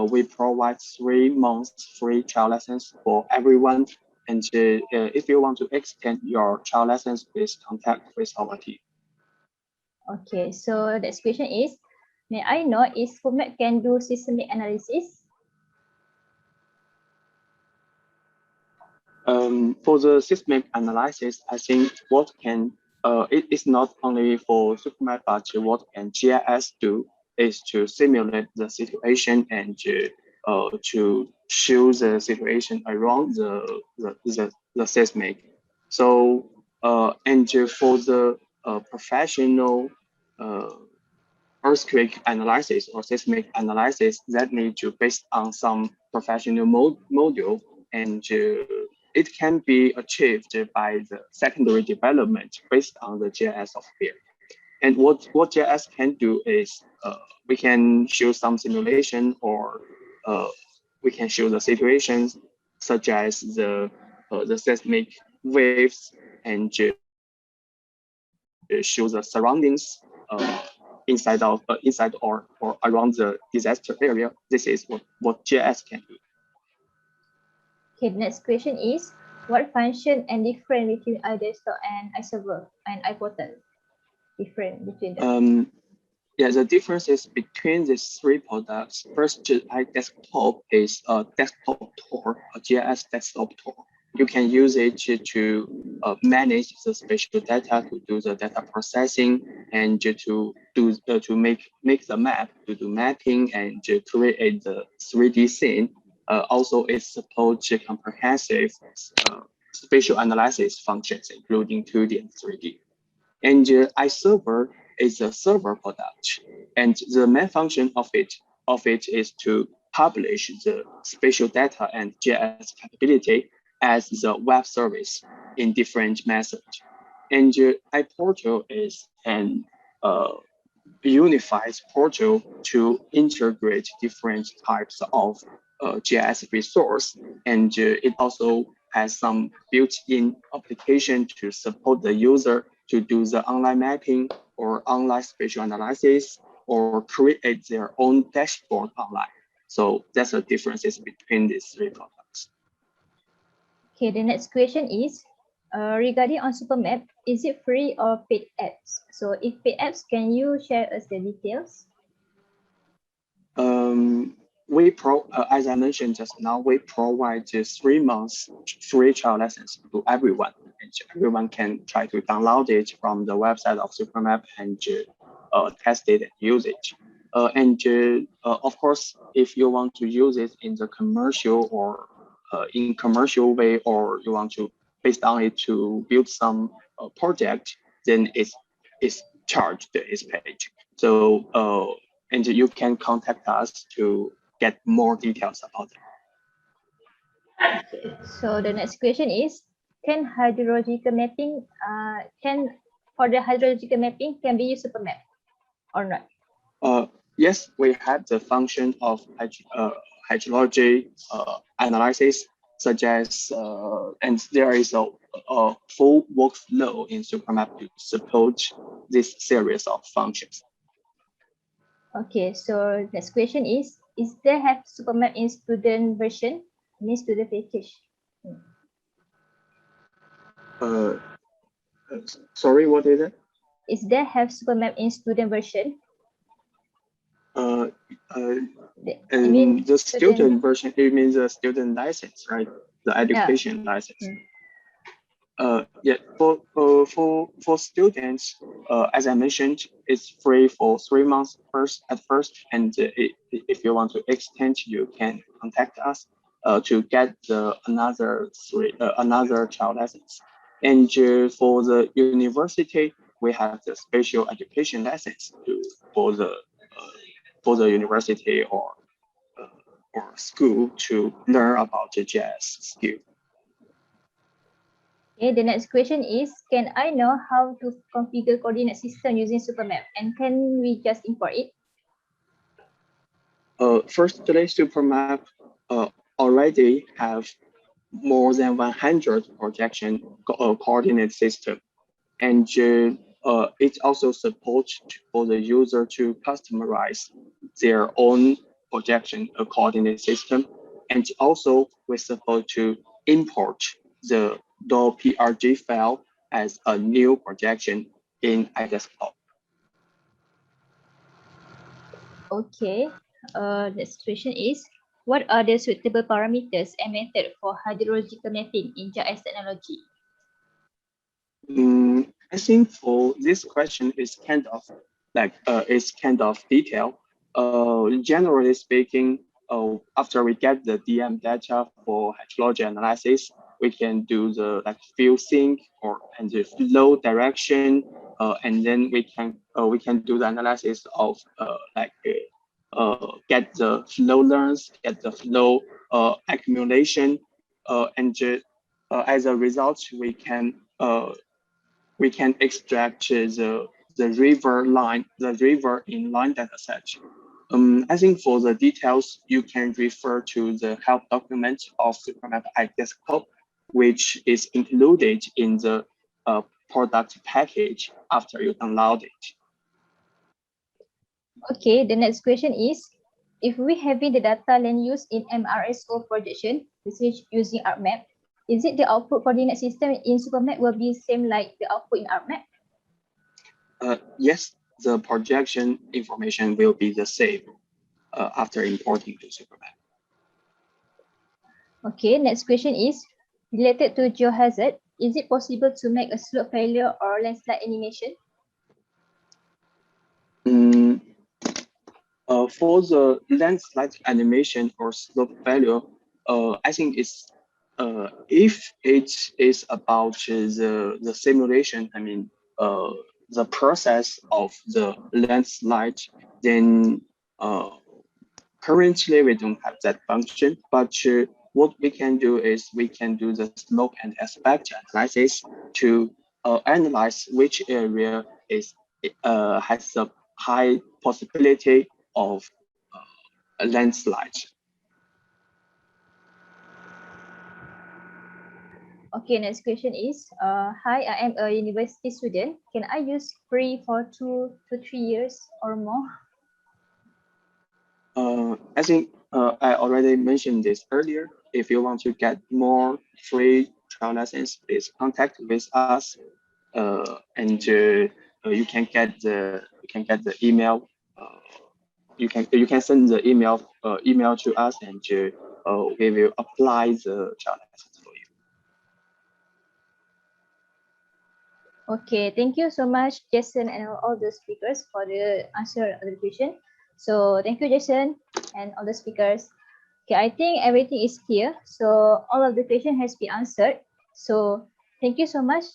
we provide 3 months free trial lessons for everyone. And if you want to extend your trial lessons, please contact with our team. Okay, so the next question is, may I know if Supermap can do seismic analysis? For the seismic analysis, I think what can it is not only for Supermap, but what can GIS do is to simulate the situation and to show the situation around the seismic. So and for the professional earthquake analysis or seismic analysis, that need to based on some professional module, and it can be achieved by the secondary development based on the GIS software. And what GIS can do is we can show some simulation, or we can show the situations such as the seismic waves, and show the surroundings inside or around the disaster area. This is what GIS can do. Okay, the next question is, what function and different between iDesktop and iServer and iPortal? Different between them. Yeah, the differences between these 3 products. First, iDesktop is a desktop tool, a GIS desktop tool. You can use it to manage the spatial data, to do the data processing, and to make the map, to do mapping, and to create the 3D scene. Also, it supports comprehensive spatial analysis functions, including 2D and 3D. And iServer is a server product, and the main function of it is to publish the spatial data and GIS capability as the web service in different methods. And iPortal is an unified portal to integrate different types of GIS resource, and it also has some built-in application to support the user to do the online mapping or online spatial analysis, or create their own dashboard online. So that's the differences between these 3 products. Okay, the next question is regarding on Supermap, is it free or paid apps? So if paid apps, can you share us the details? As I mentioned just now, we provide 3 months free trial lessons to everyone, and everyone can try to download it from the website of Supermap and test it and use it. Of course, if you want to use it in the commercial or in commercial way, or you want to based on it to build some project, then it's charged, it's paid. So and you can contact us to get more details about it. Okay. So the next question is, can hydrological mapping for the hydrological mapping can be used Supermap or not? Yes, we have the function of hydrology analysis, such as and there is a full workflow in Supermap to support this series of functions. Okay, so next question is there have Supermap in student version, means student package? Sorry, what is it? Is there have Supermap in student version? And the student version, it means the student license, right? The education license. Yeah, for students, as I mentioned, it's free for 3 months at first, and if you want to extend, you can contact us to get another child lessons. And for the university, we have the special education lessons for the university or school to learn about the GIS skill. Okay, the next question is, can I know how to configure coordinate system using Supermap, and can we just import it? Firstly, Supermap already have more than 100 projection coordinate system, and it also supports for the user to customize their own projection coordinate system, and also we support to import the .prg file as a new projection in iDesktop. Okay, next question is, what are the suitable parameters and method for hydrological mapping in GIS technology? I think for this question is kind of detailed. Generally speaking, after we get the DM data for hydrology analysis, we can do the field sync and the flow direction, and then we can do the analysis of get the flow lengths, get the flow accumulation, and as a result, we can extract the river in line data set. I think for the details, you can refer to the help document of Supermap iDesktop, which is included in the product package after you download it. Okay, the next question is, if we having the data land use in MRSO projection, which is using ArcMap, is it the output coordinate system in Supermap will be same like the output in ArcMap? Yes, the projection information will be the same after importing to Supermap. Okay, next question is related to geohazard. Is it possible to make a slope failure or landslide animation? For the landslide animation or slope failure, I think it's if it is about the simulation, I mean the process of the landslide, then currently we don't have that function. But what we can do is we can do the slope and aspect analysis to analyze which area has a high possibility of a landslide. Okay, next question is, hi, I am a university student. Can I use free for 2 to 3 years or more? I think I already mentioned this earlier. if you want to get more free trial lessons, please contact with us, and you can get the email. You can send the email to us, and we will apply the trial lessons for you. Okay, thank you so much, Jason, and all the speakers for the answer of the question. So thank you, Jason, and all the speakers. Okay, I think everything is clear. So all of the question has been answered. So thank you so much,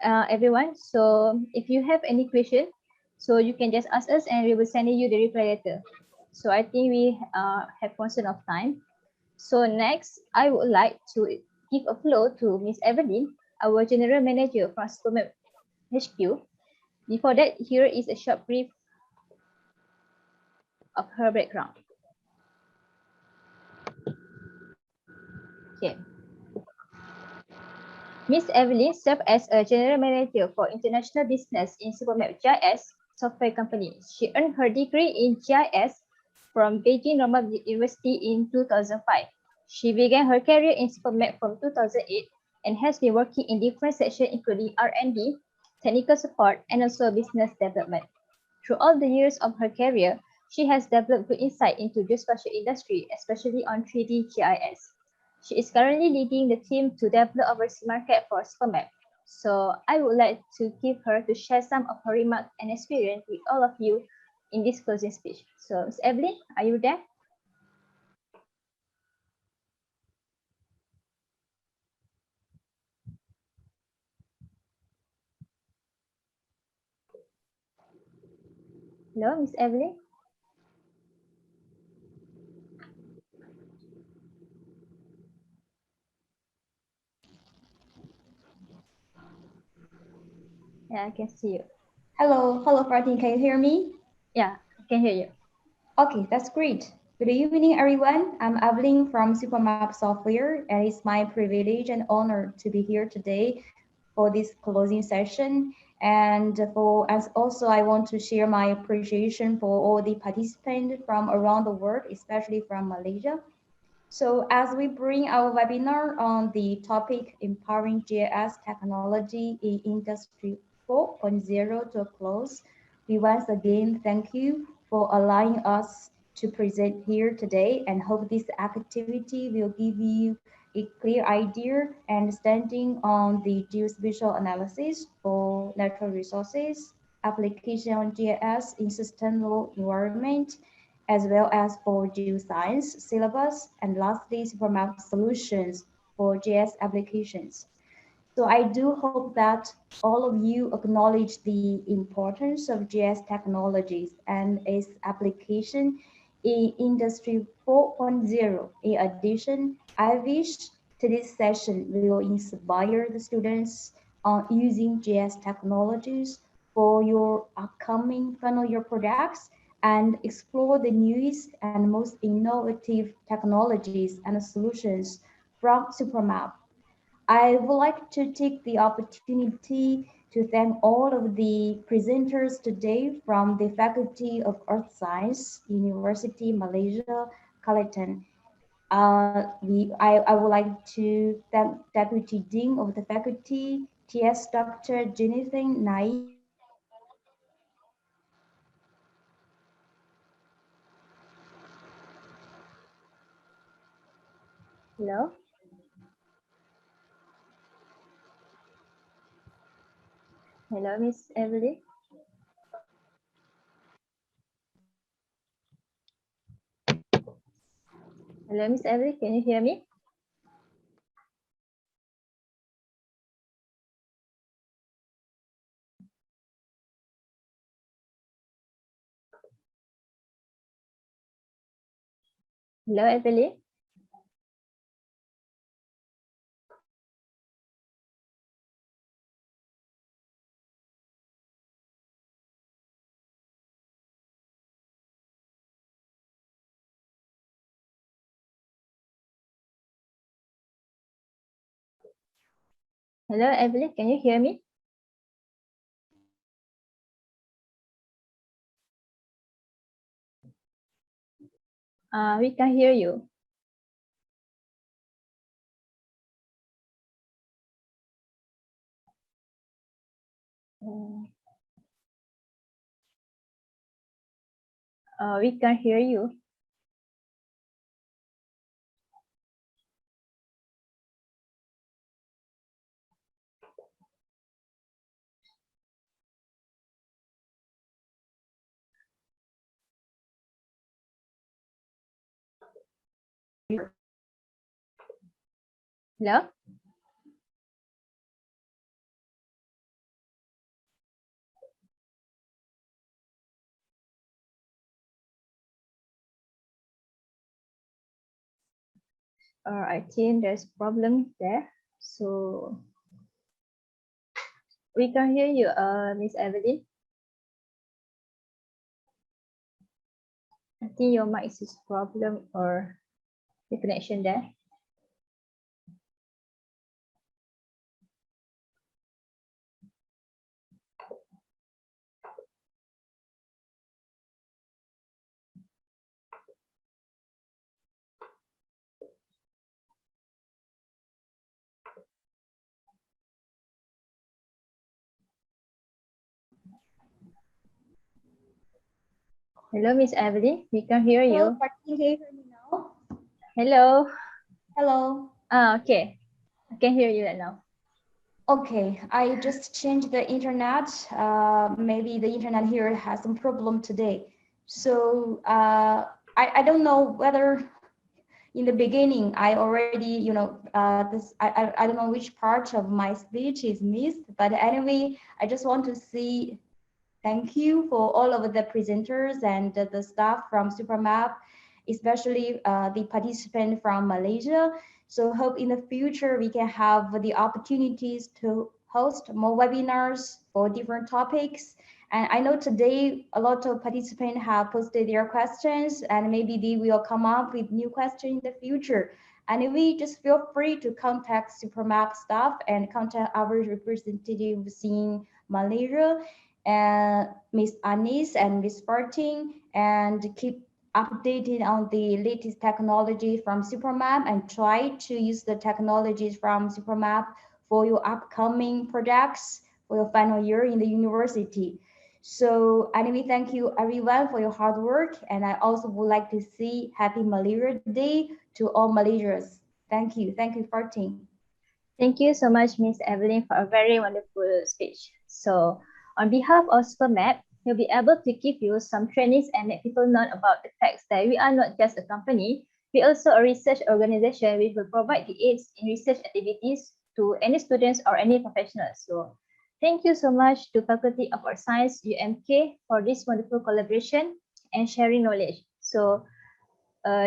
everyone. So if you have any question, so you can just ask us, and we will send you the reply later. So I think we have concern of time. So next, I would like to give a floor to Miss Evelyn, our General Manager from Supermap HQ. Before that, here is a short brief of her background. Okay. Miss Evelyn served as a General Manager for International Business in Supermap GIS software company. She earned her degree in GIS from Beijing Normal University in 2005. She began her career in Supermap from 2008 and has been working in different sections including R&D, technical support, and also business development. Throughout the years of her career, she has developed good insight into geospatial industry, especially on 3D GIS. She is currently leading the team to develop overseas market for Supermap. So I would like to give her to share some of her remarks and experience with all of you in this closing speech. So Ms. Evelyn, are you there? Hello, Ms. Evelyn? Yeah, I can see you. Hello, Fatin. Can you hear me? Yeah, I can hear you. Okay, that's great. Good evening, everyone. I'm Evelyn from Supermap Software, and it's my privilege and honor to be here today for this closing session. And as also, I want to share my appreciation for all the participants from around the world, especially from Malaysia. So as we bring our webinar on the topic empowering GIS technology in Industry 4.0 to a close, we once again thank you for allowing us to present here today and hope this activity will give you a clear idea and understanding on the geospatial analysis for natural resources, application on GIS in sustainable environment, as well as for geoscience syllabus, and lastly, Supermap solutions for GIS applications. So I do hope that all of you acknowledge the importance of GIS technologies and its application in Industry 4.0. In addition, I wish today's session will inspire the students on using GIS technologies for your upcoming final year products and explore the newest and most innovative technologies and solutions from Supermap. I would like to take the opportunity to thank all of the presenters today from the Faculty of Earth Science, University Malaysia, Kelantan. I would like to thank Deputy Dean of the Faculty, TS Dr. Jenna Dunain. Hello? Hello, Miss Evelyn? Hello, Miss Evelyn, can you hear me? Hello, Evelyn? Hello, Evelyn, can you hear me? We can hear you. We can't hear you. Hello? I think there's a problem there. So we can hear you, Miss Evelyn. I think your mic is problem or the connection there. Hello, Miss Evelyn. We can hear Hello, you. can you hear me now? Hello. Hello. Okay. I can hear you right now. Okay, I just changed the internet. Maybe the internet here has some problem today. So I don't know whether in the beginning I already, I don't know which part of my speech is missed, but anyway, I just want to say thank you for all of the presenters and the staff from Supermap, especially the participant from Malaysia. So hope in the future we can have the opportunities to host more webinars for different topics. And I know today a lot of participants have posted their questions and maybe they will come up with new questions in the future. Anyway, just feel free to contact Supermap staff and contact our representatives in Malaysia and Miss Anis and Miss Farting, and keep updated on the latest technology from Supermap and try to use the technologies from Supermap for your upcoming projects for your final year in the university. So anyway, thank you everyone for your hard work. And I also would like to say Happy Malaria Day to all Malaysians. Thank you. Thank you, Farting. Thank you so much, Miss Evelyn, for a very wonderful speech. So on behalf of Supermap, we'll be able to give you some trainings and let people know about the facts that we are not just a company, we also a research organization which will provide the aids in research activities to any students or any professionals. So thank you so much to Faculty of Art Science, UMK, for this wonderful collaboration and sharing knowledge. So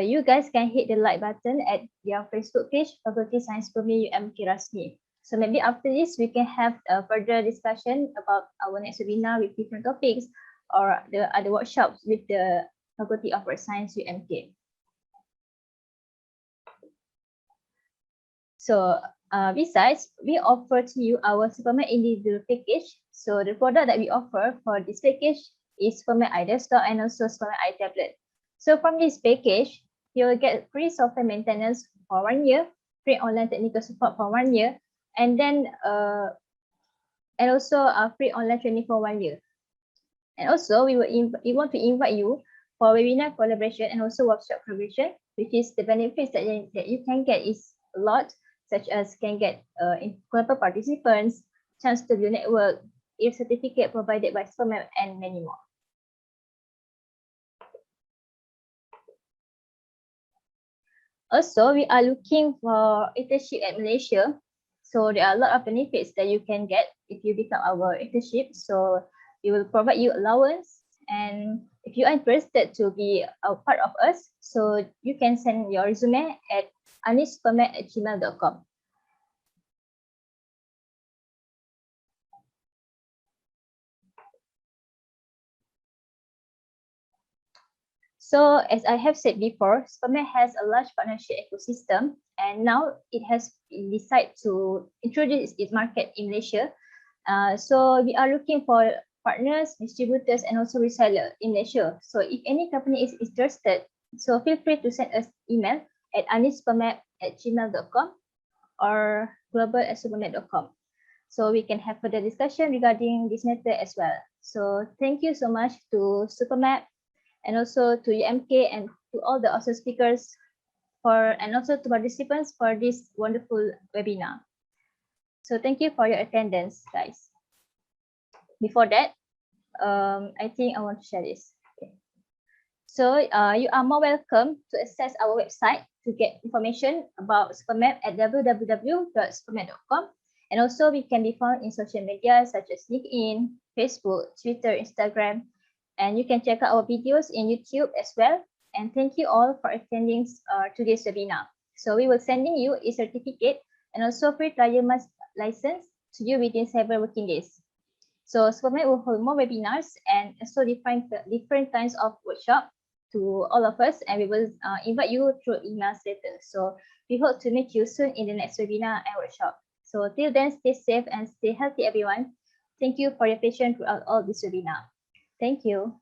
you guys can hit the like button at their Facebook page, Faculty Science Purmi UMK Rasmi. So maybe after this, we can have a further discussion about our next webinar with different topics or the other workshops with the Faculty of Art Science UMK. So besides, we offer to you our Supermap individual package. So the product that we offer for this package is Supermap iDesktop and also Supermap iTablet. So from this package, you will get free software maintenance for 1 year, free online technical support for 1 year, and then also free online training for 1 year. And also we want to invite you for webinar collaboration and also workshop collaboration, which is the benefits that you can get is a lot, such as can get incredible participants, chance to view network, a certificate provided by Supermap, and many more. Also, we are looking for internship at Malaysia. So there are a lot of benefits that you can get if you become our internship. So we will provide you allowance. And if you are interested to be a part of us, so you can send your resume at anispermat@gmail.com. So as I have said before, Supermap has a large partnership ecosystem, and now it has decided to introduce its market in Malaysia. So we are looking for partners, distributors, and also reseller in Malaysia. So if any company is interested, so feel free to send us email at anispermat@gmail.com or global@supermap.com. so we can have further discussion regarding this matter as well. So thank you so much to Supermap and also to UMK and to all the also speakers and also to participants for this wonderful webinar. So thank you for your attendance, guys. Before that, I think I want to share this. Okay. So you are more welcome to access our website to get information about Supermap at www.supermap.com. And also we can be found in social media such as LinkedIn, Facebook, Twitter, Instagram, and you can check out our videos in YouTube as well. And thank you all for attending today's webinar. So we will sending you a certificate and also free trial month license to you within 7 working days. So Supermap will hold more webinars and also different kinds of workshop to all of us, and we will invite you through emails later. So we hope to meet you soon in the next webinar and workshop. So till then, stay safe and stay healthy, everyone. Thank you for your patience throughout all this webinar. Thank you.